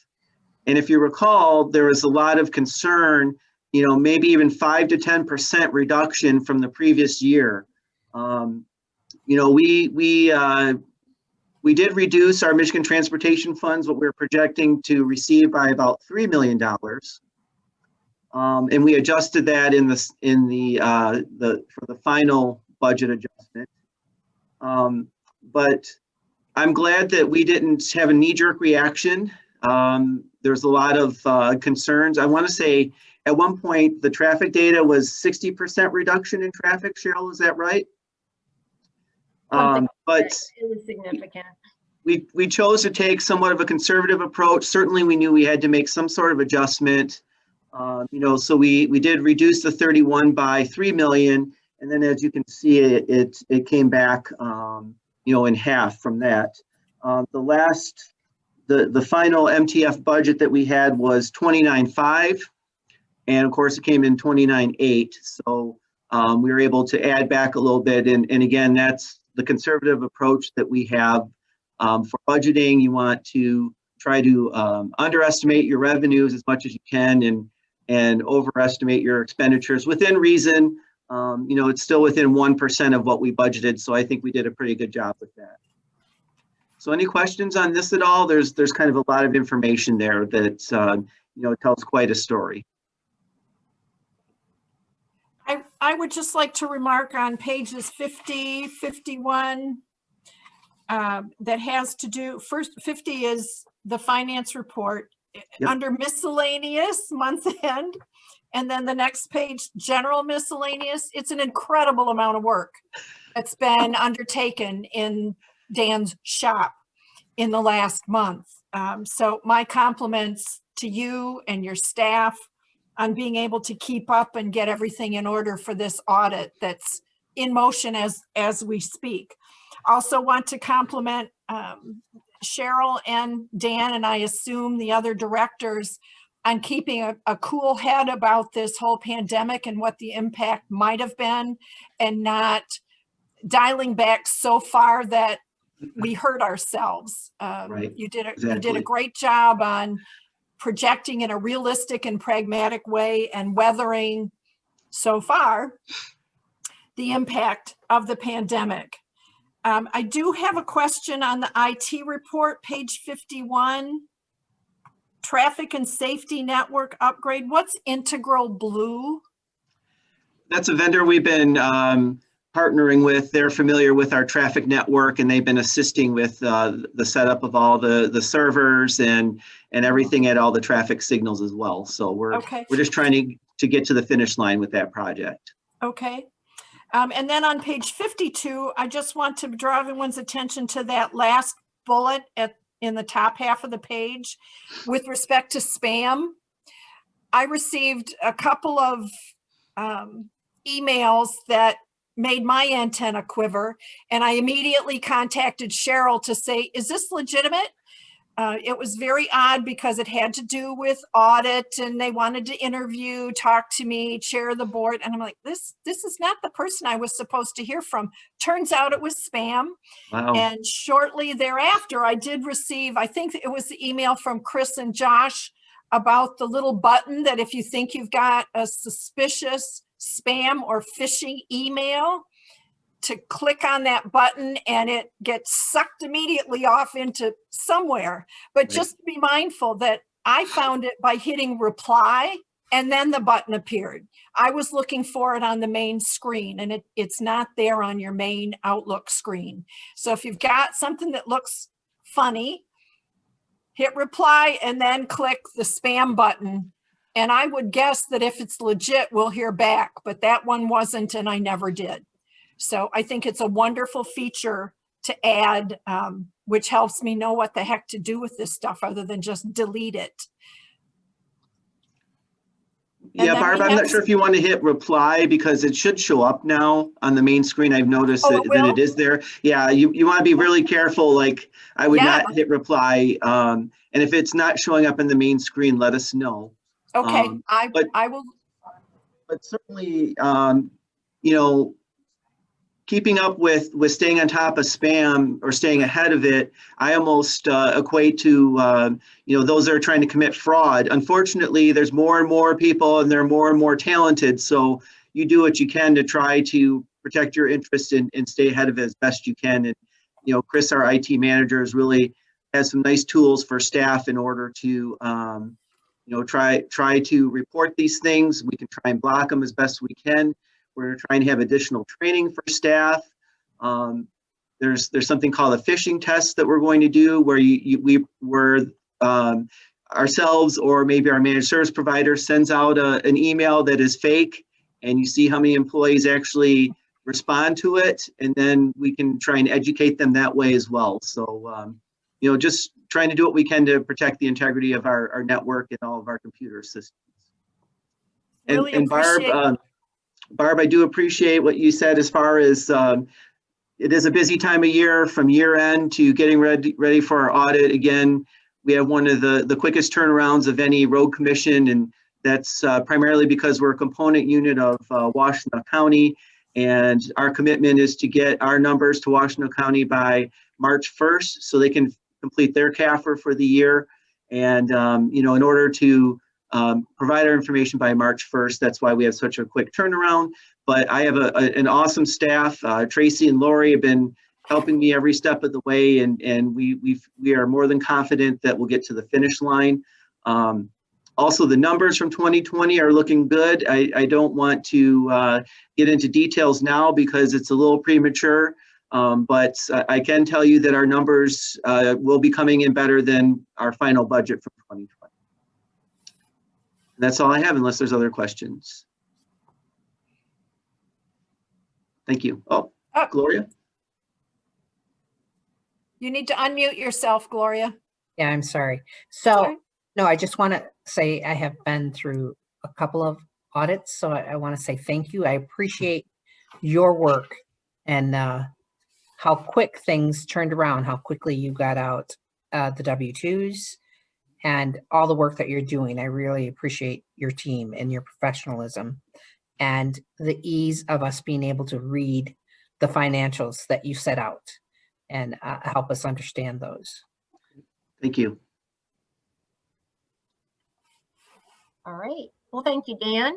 And if you recall, there was a lot of concern, maybe even 5 to 10% reduction from the previous year. We did reduce our Michigan Transportation Funds, what we're projecting to receive, by about $3 million. And we adjusted that for the final budget adjustment. But I'm glad that we didn't have a knee-jerk reaction. There's a lot of concerns. I want to say at one point the traffic data was 60% reduction in traffic. Cheryl, is that right? But it was significant. We chose to take somewhat of a conservative approach. Certainly we knew we had to make some sort of adjustment. So we did reduce the 31 by 3 million. And then as you can see, it came back, in half from that. The final MTF budget that we had was 29.5, and of course it came in 29.8. So we were able to add back a little bit. And again, that's the conservative approach that we have for budgeting. You want to try to underestimate your revenues as much as you can and overestimate your expenditures within reason. It's still within 1% of what we budgeted. So I think we did a pretty good job with that. So any questions on this at all? There's kind of a lot of information there that, tells quite a story. I would just like to remark on pages 50, 51, that has to do, first 50 is the finance report. Yep. under miscellaneous, month end, and then the next page, general miscellaneous. It's an incredible amount of work that's been undertaken in Dan's shop in the last month. So my compliments to you and your staff on being able to keep up and get everything in order for this audit that's in motion as we speak. Also want to compliment Cheryl and Dan, and I assume the other directors, on keeping a cool head about this whole pandemic and what the impact might have been, and not dialing back so far that we hurt ourselves. Right, You did a exactly. great job on projecting in a realistic and pragmatic way and weathering so far the impact of the pandemic. I do have a question on the IT report, page 51. Traffic and safety network upgrade. What's Integral Blue? That's a vendor we've been partnering with. They're familiar with our traffic network, and they've been assisting with the setup of all the servers and everything at all the traffic signals as well. So we're just trying to get to the finish line with that project. Okay. And then on page 52, I just want to draw everyone's attention to that last bullet in the top half of the page with respect to spam. I received a couple of emails that made my antenna quiver, and I immediately contacted Cheryl to say, is this legitimate? It was very odd because it had to do with audit, and they wanted to interview, talk to me, chair the board. And I'm like, this is not the person I was supposed to hear from. Turns out it was spam. Wow. And shortly thereafter, I did receive, I think it was the email from Chris and Josh about the little button that if you think you've got a suspicious spam or phishing email, to click on that button and it gets sucked immediately off into somewhere. But just be mindful that I found it by hitting reply and then the button appeared. I was looking for it on the main screen, and it's not there on your main Outlook screen. So if you've got something that looks funny, hit reply and then click the spam button. And I would guess that if it's legit, we'll hear back, but that one wasn't, and I never did. So I think it's a wonderful feature to add, which helps me know what the heck to do with this stuff other than just delete it. Yeah, Barb, I'm not sure if you want to hit reply because it should show up now on the main screen. I've noticed that it is there. Yeah, you want to be really careful. Like I would not hit reply. And if it's not showing up in the main screen, let us know. Okay, I will. But certainly, you know, keeping up with staying on top of spam or staying ahead of it, I almost equate to, you know, those that are trying to commit fraud. Unfortunately, there's more and more people and they're more and more talented. So you do what you can to try to protect your interests and stay ahead of it as best you can. And, you know, Chris, our IT manager, really has some nice tools for staff in order to, you know, try to report these things. We can try and block them as best we can. We're trying to have additional training for staff. There's something called a phishing test that we're going to do where we're ourselves or maybe our managed service provider sends out an email that is fake, and you see how many employees actually respond to it, and then we can try and educate them that way as well. So, you know, just trying to do what we can to protect the integrity of our network and all of our computer systems. Really and appreciate Barb, I do appreciate what you said as far as it is a busy time of year from year end to getting ready for our audit. Again, we have one of the quickest turnarounds of any road commission, and that's primarily because we're a component unit of Washtenaw County, and our commitment is to get our numbers to Washtenaw County by March 1st so they can complete their CAFR for the year. And, you know, in order to provide our information by March 1st. That's why we have such a quick turnaround. But I have an awesome staff. Tracy and Lori have been helping me every step of the way, and we are more than confident that we'll get to the finish line. Also, the numbers from 2020 are looking good. I don't want to get into details now because it's a little premature, but I can tell you that our numbers will be coming in better than our final budget for 2020. That's all I have unless there's other questions. Thank you. Oh, Gloria? You need to unmute yourself, Gloria. Yeah, I'm sorry. So, no, I just want to say I have been through a couple of audits, so I want to say thank you. I appreciate your work and how quick things turned around, how quickly you got out the W-2s and all the work that you're doing. I really appreciate your team and your professionalism and the ease of us being able to read the financials that you set out and help us understand those. Thank you. All right. Well, thank you, Dan.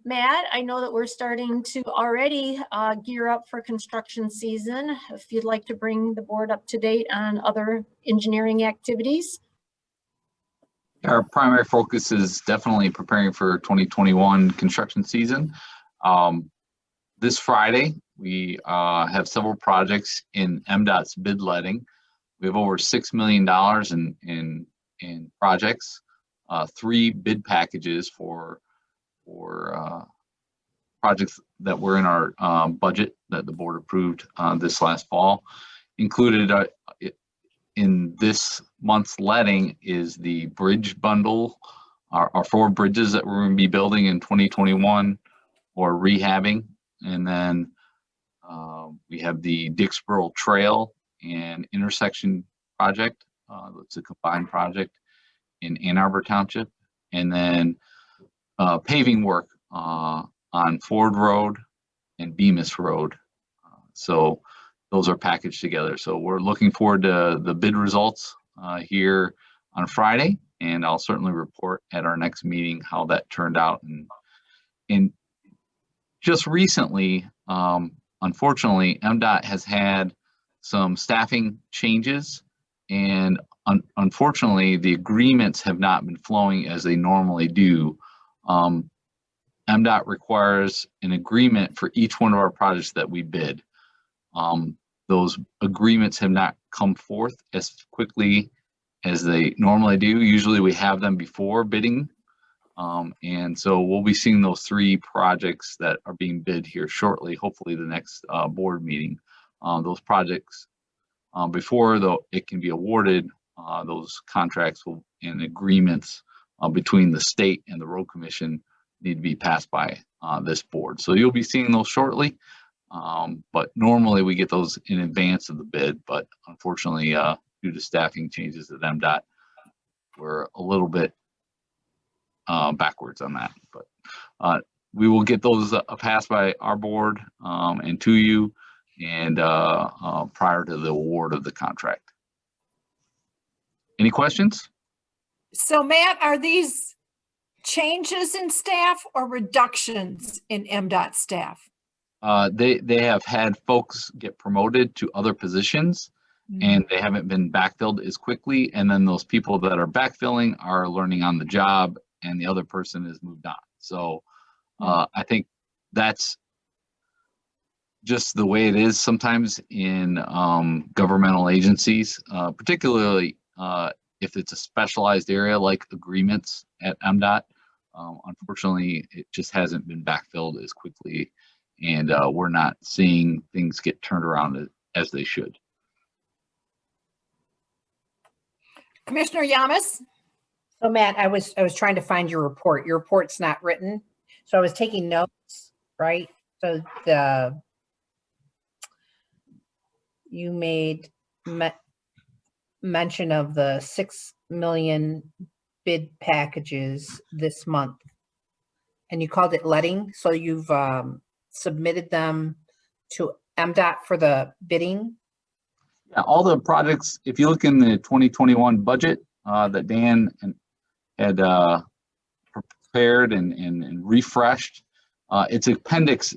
Matt, I know that we're starting to already gear up for construction season. If you'd like to bring the board up to date on other engineering activities. Our primary focus is definitely preparing for 2021 construction season. This Friday, we have several projects in MDOT's bid letting. We have over $6 million in projects, 3 bid packages for projects that were in our budget that the board approved this last fall. Included in this month's letting is the bridge bundle, our 4 bridges that we're going to be building in 2021 or rehabbing. And then we have the Dixboro Trail and intersection project. It's a combined project in Ann Arbor Township. And then paving work on Ford Road and Bemis Road. So those are packaged together. So we're looking forward to the bid results here on Friday, and I'll certainly report at our next meeting how that turned out. And just recently, unfortunately, MDOT has had some staffing changes, and unfortunately, the agreements have not been flowing as they normally do. MDOT requires an agreement for each one of our projects that we bid. Those agreements have not come forth as quickly as they normally do. Usually we have them before bidding. And so we'll be seeing those 3 projects that are being bid here shortly, hopefully the next board meeting. Those projects, before though it can be awarded, those contracts and agreements between the state and the road commission need to be passed by this board. So you'll be seeing those shortly. But normally we get those in advance of the bid, but unfortunately, due to staffing changes at MDOT, we're a little bit backwards on that. But we will get those passed by our board and to you and prior to the award of the contract. Any questions? So Matt, are these changes in staff or reductions in MDOT staff? They have had folks get promoted to other positions and they haven't been backfilled as quickly. And then those people that are backfilling are learning on the job and the other person has moved on. So I think that's just the way it is sometimes in governmental agencies, particularly if it's a specialized area like agreements at MDOT. Unfortunately, it just hasn't been backfilled as quickly, and we're not seeing things get turned around as they should. Commissioner Yamas? So Matt, I was trying to find your report. Your report's not written. So I was taking notes, right? So you made mention of the 6 million bid packages this month, and you called it letting. So you've submitted them to MDOT for the bidding? Yeah, all the projects, if you look in the 2021 budget that Dan had prepared and refreshed, it's Appendix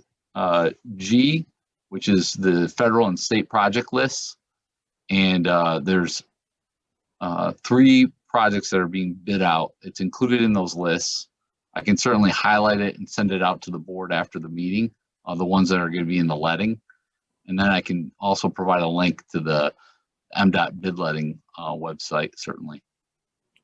G, which is the federal and state project lists. And there's 3 projects that are being bid out. It's included in those lists. I can certainly highlight it and send it out to the board after the meeting, the ones that are going to be in the letting. And then I can also provide a link to the MDOT bid letting website, certainly.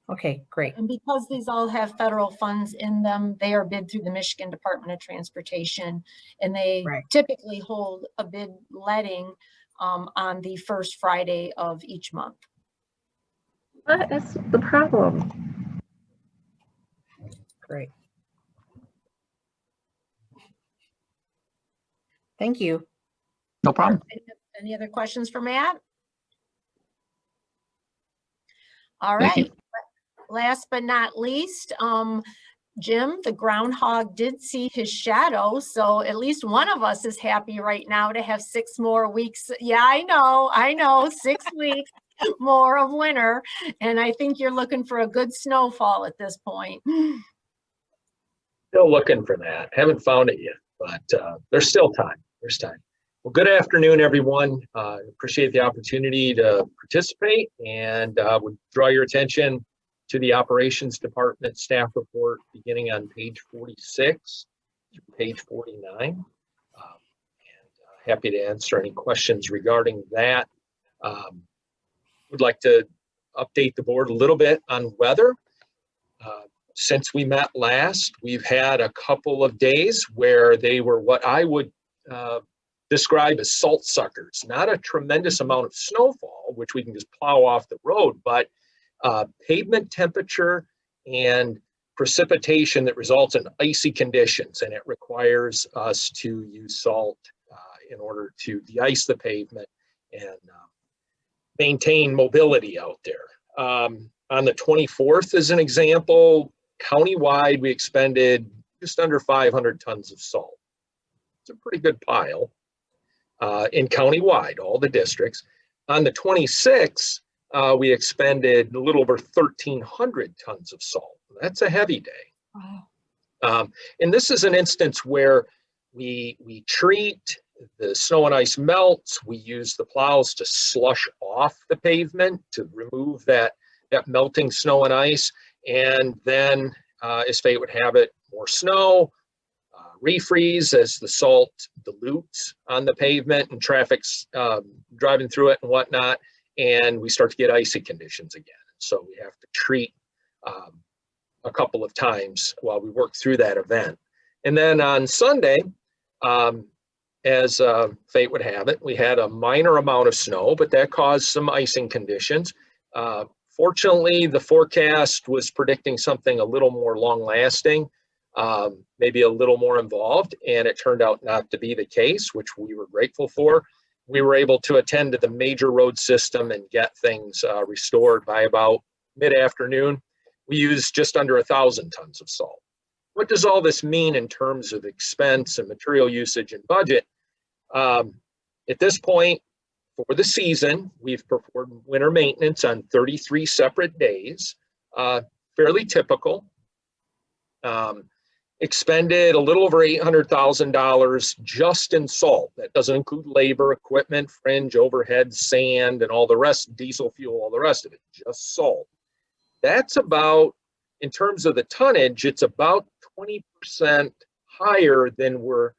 Okay, great. And because these all have federal funds in them, they are bid through the Michigan Department of Transportation. And they Right. typically hold a bid letting on the first Friday of each month. What is the problem? Great. Thank you. No problem. Any other questions for Matt? All Thank you. right. Last but not least, Jim, the groundhog did see his shadow, so at least one of us is happy right now to have 6 more weeks. Yeah, I know, 6 weeks more of winter, and I think you're looking for a good snowfall at this point. Still looking for that. Haven't found it yet, but there's still time. There's time. Well, good afternoon, everyone. Appreciate the opportunity to participate, and would draw your attention to the Operations Department staff report beginning on page 46 through page 49. Happy to answer any questions regarding that. Would like to update the board a little bit on weather. Since we met last, we've had a couple of days where they were what I would describe as salt suckers. Not a tremendous amount of snowfall, which we can just plow off the road, but pavement temperature and precipitation that results in icy conditions, and it requires us to use salt in order to de-ice the pavement and maintain mobility out there. On the 24th, as an example, countywide, we expended just under 500 tons of salt. It's a pretty good pile in countywide, all the districts. On the 26th, we expended a little over 1,300 tons of salt. That's a heavy day. Wow. And this is an instance where we treat, the snow and ice melts, we use the plows to slush off the pavement to remove that melting snow and ice. And then, as fate would have it, more snow, refreeze as the salt dilutes on the pavement and traffic's driving through it and whatnot. And we start to get icy conditions again. So we have to treat a couple of times while we work through that event. And then on Sunday, as fate would have it, we had a minor amount of snow, but that caused some icing conditions. Fortunately, the forecast was predicting something a little more long-lasting, maybe a little more involved, and it turned out not to be the case, which we were grateful for. We were able to attend to the major road system and get things restored by about mid-afternoon. We used just under 1,000 tons of salt. What does all this mean in terms of expense and material usage and budget? At this point, for the season, we've performed winter maintenance on 33 separate days, fairly typical. Expended a little over $800,000 just in salt. That doesn't include labor, equipment, fringe, overhead, sand, and all the rest, diesel fuel, all the rest of it, just salt. That's about, in terms of the tonnage, it's about 20% higher than we're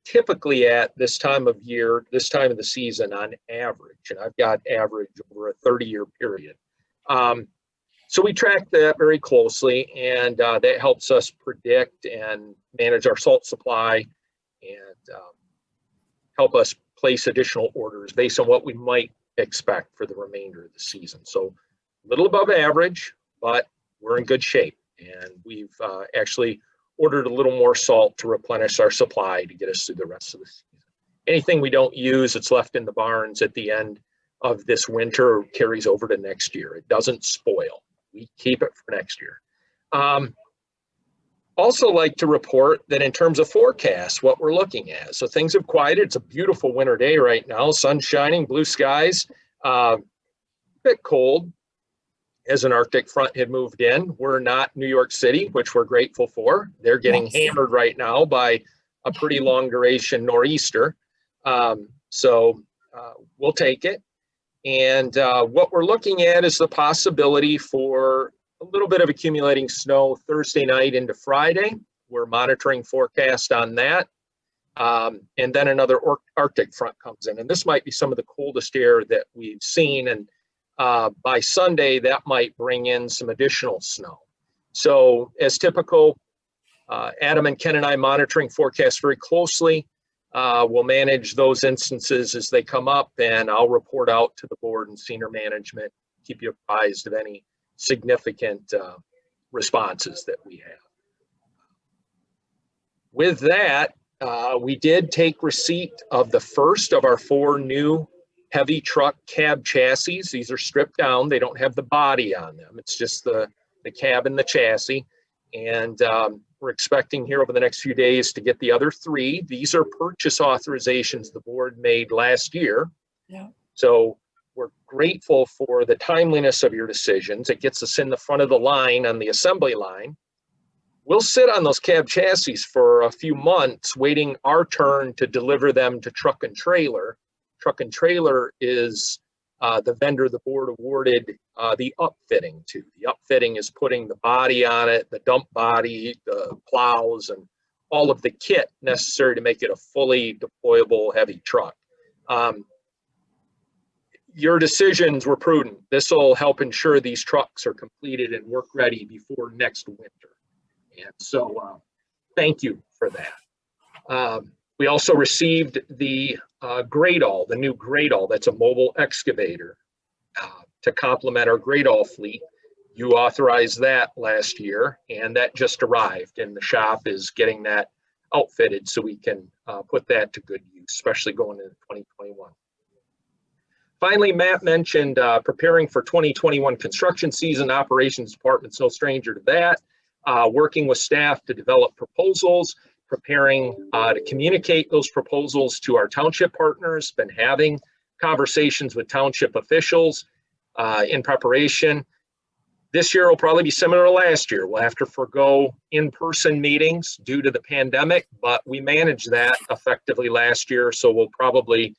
typically at this time of year, this time of the season on average. And I've got average over a 30-year period. So we track that very closely, and that helps us predict and manage our salt supply and help us place additional orders based on what we might expect for the remainder of the season. So a little above average, but we're in good shape. And we've actually ordered a little more salt to replenish our supply to get us through the rest of the season. Anything we don't use that's left in the barns at the end of this winter carries over to next year. It doesn't spoil. We keep it for next year. Also like to report that in terms of forecast, what we're looking at. So things have quieted. It's a beautiful winter day right now. Sun shining, blue skies, a bit cold as an Arctic front had moved in. We're not New York City, which we're grateful for. They're getting hammered right now by a pretty long duration nor'easter. So we'll take it. And what we're looking at is the possibility for a little bit of accumulating snow Thursday night into Friday. We're monitoring forecast on that. And then another Arctic front comes in. And this might be some of the coldest air that we've seen. And by Sunday, that might bring in some additional snow. So as typical, Adam and Ken and I monitoring forecasts very closely. We'll manage those instances as they come up, and I'll report out to the board and senior management, keep you apprised of any significant responses that we have. With that, we did take receipt of the first of our 4 new heavy truck cab chassis. These are stripped down. They don't have the body on them. It's just the cab and the chassis. And we're expecting here over the next few days to get the other 3. These are purchase authorizations the board made last year. Yeah. So we're grateful for the timeliness of your decisions. It gets us in the front of the line on the assembly line. We'll sit on those cab chassis for a few months, waiting our turn to deliver them to Truck and Trailer. Truck and Trailer is the vendor the board awarded the upfitting to. The upfitting is putting the body on it, the dump body, the plows, and all of the kit necessary to make it a fully deployable heavy truck. Your decisions were prudent. This will help ensure these trucks are completed and work ready before next winter. And so thank you for that. We also received the Gradall, the new Gradall. That's a mobile excavator to complement our Gradall fleet. You authorized that last year, and that just arrived, and the shop is getting that outfitted so we can put that to good use, especially going into 2021. Finally, Matt mentioned preparing for 2021 construction season. Operations department's no stranger to that. Working with staff to develop proposals, preparing to communicate those proposals to our township partners, been having conversations with township officials in preparation. This year will probably be similar to last year. We'll have to forego in-person meetings due to the pandemic, but we managed that effectively last year, so we'll probably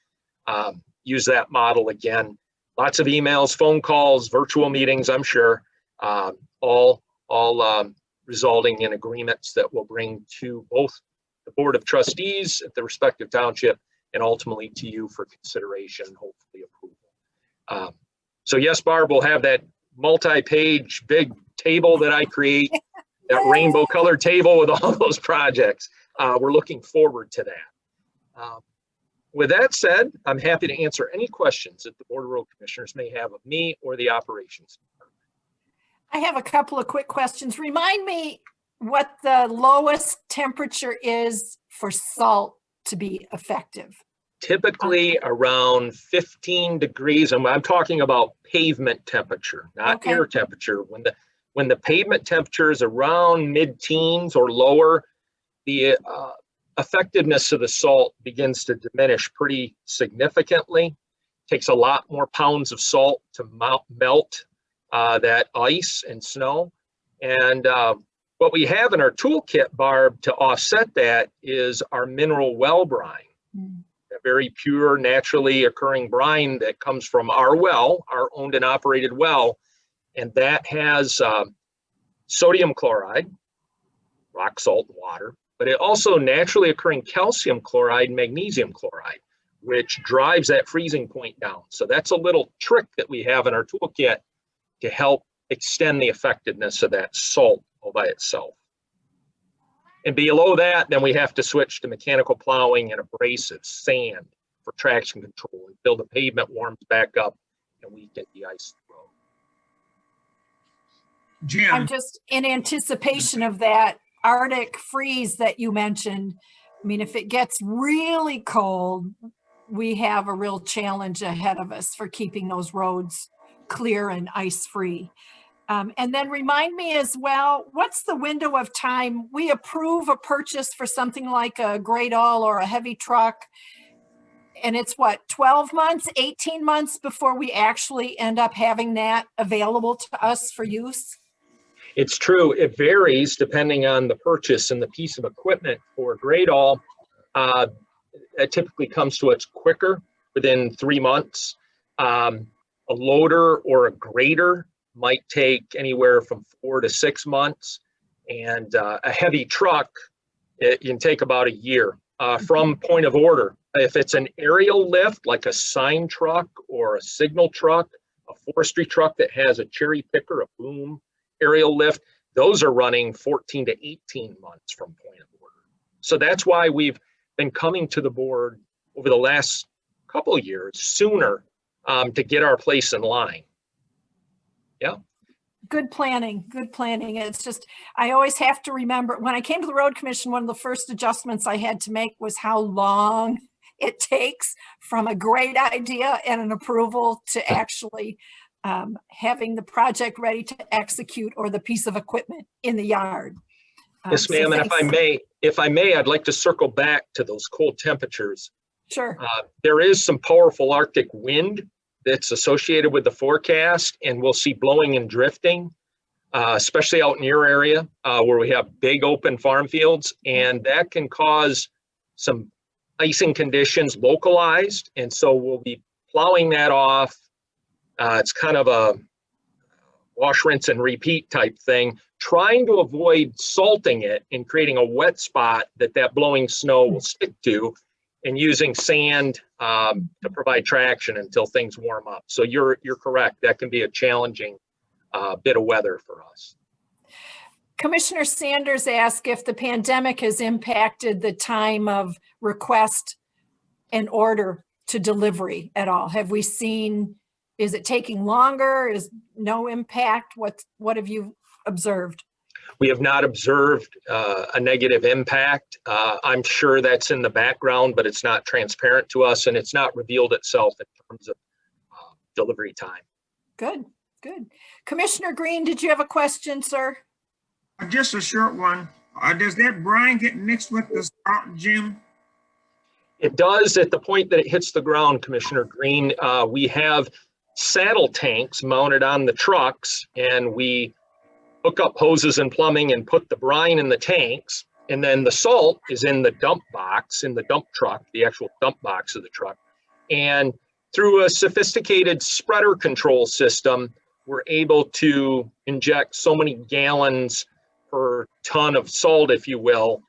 use that model again. Lots of emails, phone calls, virtual meetings, I'm sure, all resulting in agreements that will bring to both the Board of Trustees at the respective township and ultimately to you for consideration, hopefully approval. So yes, Barb, we'll have that multi-page big table that I create, that rainbow colored table with all those projects. We're looking forward to that. With that said, I'm happy to answer any questions that the Board of Road Commissioners may have of me or the operations department. I have a couple of quick questions. Remind me what the lowest temperature is for salt to be effective. Typically around 15 degrees, and I'm talking about pavement temperature, not air temperature. When the pavement temperature is around mid-teens or lower, the effectiveness of the salt begins to diminish pretty significantly. Takes a lot more pounds of salt to melt that ice and snow. And what we have in our toolkit, Barb, to offset that is our mineral well brine. A very pure, naturally occurring brine that comes from our well, our owned and operated well. And that has sodium chloride, rock salt water, but it also naturally occurring calcium chloride and magnesium chloride, which drives that freezing point down. So that's a little trick that we have in our toolkit to help extend the effectiveness of that salt all by itself. And below that, then we have to switch to mechanical plowing and abrasive sand for traction control until the pavement warms back up and we get the ice road. Jim. I'm just in anticipation of that Arctic freeze that you mentioned. I mean, if it gets really cold, we have a real challenge ahead of us for keeping those roads clear and ice-free. And then remind me as well, what's the window of time? We approve a purchase for something like a Gradall or a heavy truck, and it's what, 12 months, 18 months before we actually end up having that available to us for use? It's true. It varies depending on the purchase and the piece of equipment. For Gradall, it typically comes to us quicker, within 3 months. A loader or a grader might take anywhere from 4 to 6 months, and a heavy truck, it can take about a year from point of order. If it's an aerial lift, like a sign truck or a signal truck a forestry truck that has a cherry picker, a boom aerial lift, those are running 14 to 18 months from point of order. So that's why we've been coming to the board over the last couple of years sooner to get our place in line. Yeah. Good planning, good planning. It's just, I always have to remember, when I came to the road commission, one of the first adjustments I had to make was how long it takes from a great idea and an approval to actually having the project ready to execute or the piece of equipment in the yard. Yes, ma'am. And if I may, I'd like to circle back to those cold temperatures. Sure. There is some powerful Arctic wind that's associated with the forecast, and we'll see blowing and drifting, especially out in your area where we have big open farm fields, and that can cause some icing conditions localized. And so we'll be plowing that off. It's kind of a wash, rinse, and repeat type thing, trying to avoid salting it and creating a wet spot that blowing snow will stick to, and using sand to provide traction until things warm up. So you're correct. That can be a challenging bit of weather for us. Commissioner Sanders asked if the pandemic has impacted the time of request and order to delivery at all. Have we seen, is it taking longer? Is no impact? What have you observed? We have not observed a negative impact. I'm sure that's in the background, but it's not transparent to us, and it's not revealed itself in terms of delivery time. Good, good. Commissioner Green, did you have a question, sir? Just a short one. Does that brine get mixed with the salt, Jim? It does at the point that it hits the ground, Commissioner Green. We have saddle tanks mounted on the trucks, and we hook up hoses and plumbing and put the brine in the tanks. And then the salt is in the dump box, in the dump truck, the actual dump box of the truck. And through a sophisticated spreader control system, we're able to inject so many gallons per ton of salt, if you will,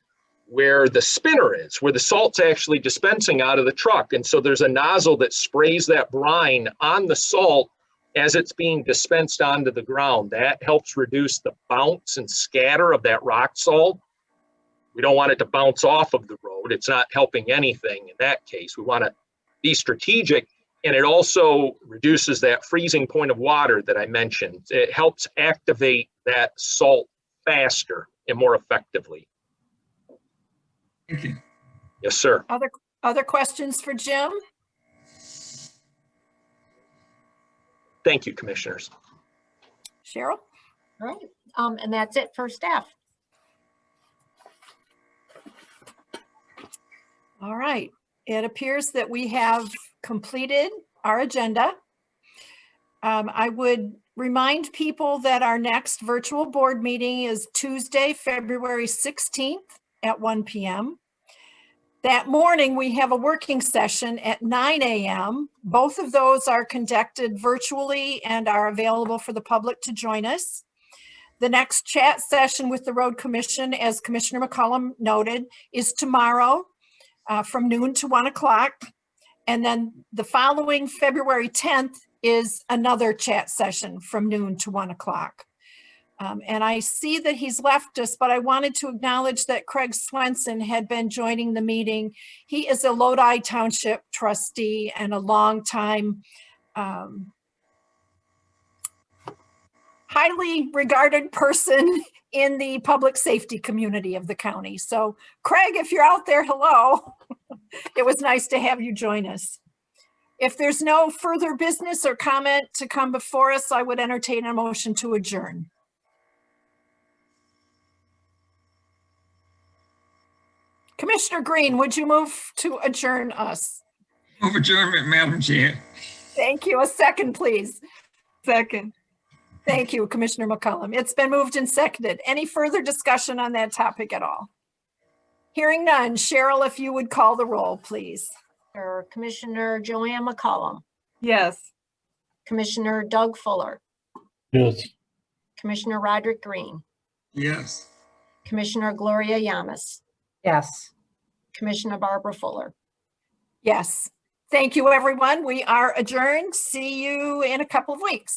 where the spinner is, where the salt's actually dispensing out of the truck. And so there's a nozzle that sprays that brine on the salt as it's being dispensed onto the ground. That helps reduce the bounce and scatter of that rock salt. We don't want it to bounce off of the road. It's not helping anything in that case. We want to be strategic, and it also reduces that freezing point of water that I mentioned. It helps activate that salt faster and more effectively. Thank you. Yes, sir. Other questions for Jim? Thank you, commissioners. Cheryl? All right, and that's it for staff. All right, it appears that we have completed our agenda. I would remind people that our next virtual board meeting is Tuesday, February 16th at 1 p.m. That morning, we have a working session at 9 a.m. Both of those are conducted virtually and are available for the public to join us. The next chat session with the Road Commission, as Commissioner McCollum noted, is tomorrow from noon to 1 o'clock. And then the following February 10th is another chat session from noon to 1 o'clock. And I see that he's left us, but I wanted to acknowledge that Craig Swenson had been joining the meeting. He is a Lodi Township trustee and a longtime highly regarded person in the public safety community of the county. So Craig, if you're out there, hello. It was nice to have you join us. If there's no further business or comment to come before us, I would entertain a motion to adjourn. Commissioner Green, would you move to adjourn us? Move adjournment, Madam Chair. Thank you. A second, please. Second. Thank you, Commissioner McCollum. It's been moved and seconded. Any further discussion on that topic at all? Hearing none. Cheryl, if you would call the roll, please. Commissioner Joanne McCollum. Yes. Commissioner Doug Fuller. Yes. Commissioner Roderick Green. Yes. Commissioner Gloria Yamas. Yes. Commissioner Barbara Fuller. Yes. Thank you, everyone. We are adjourned. See you in a couple of weeks.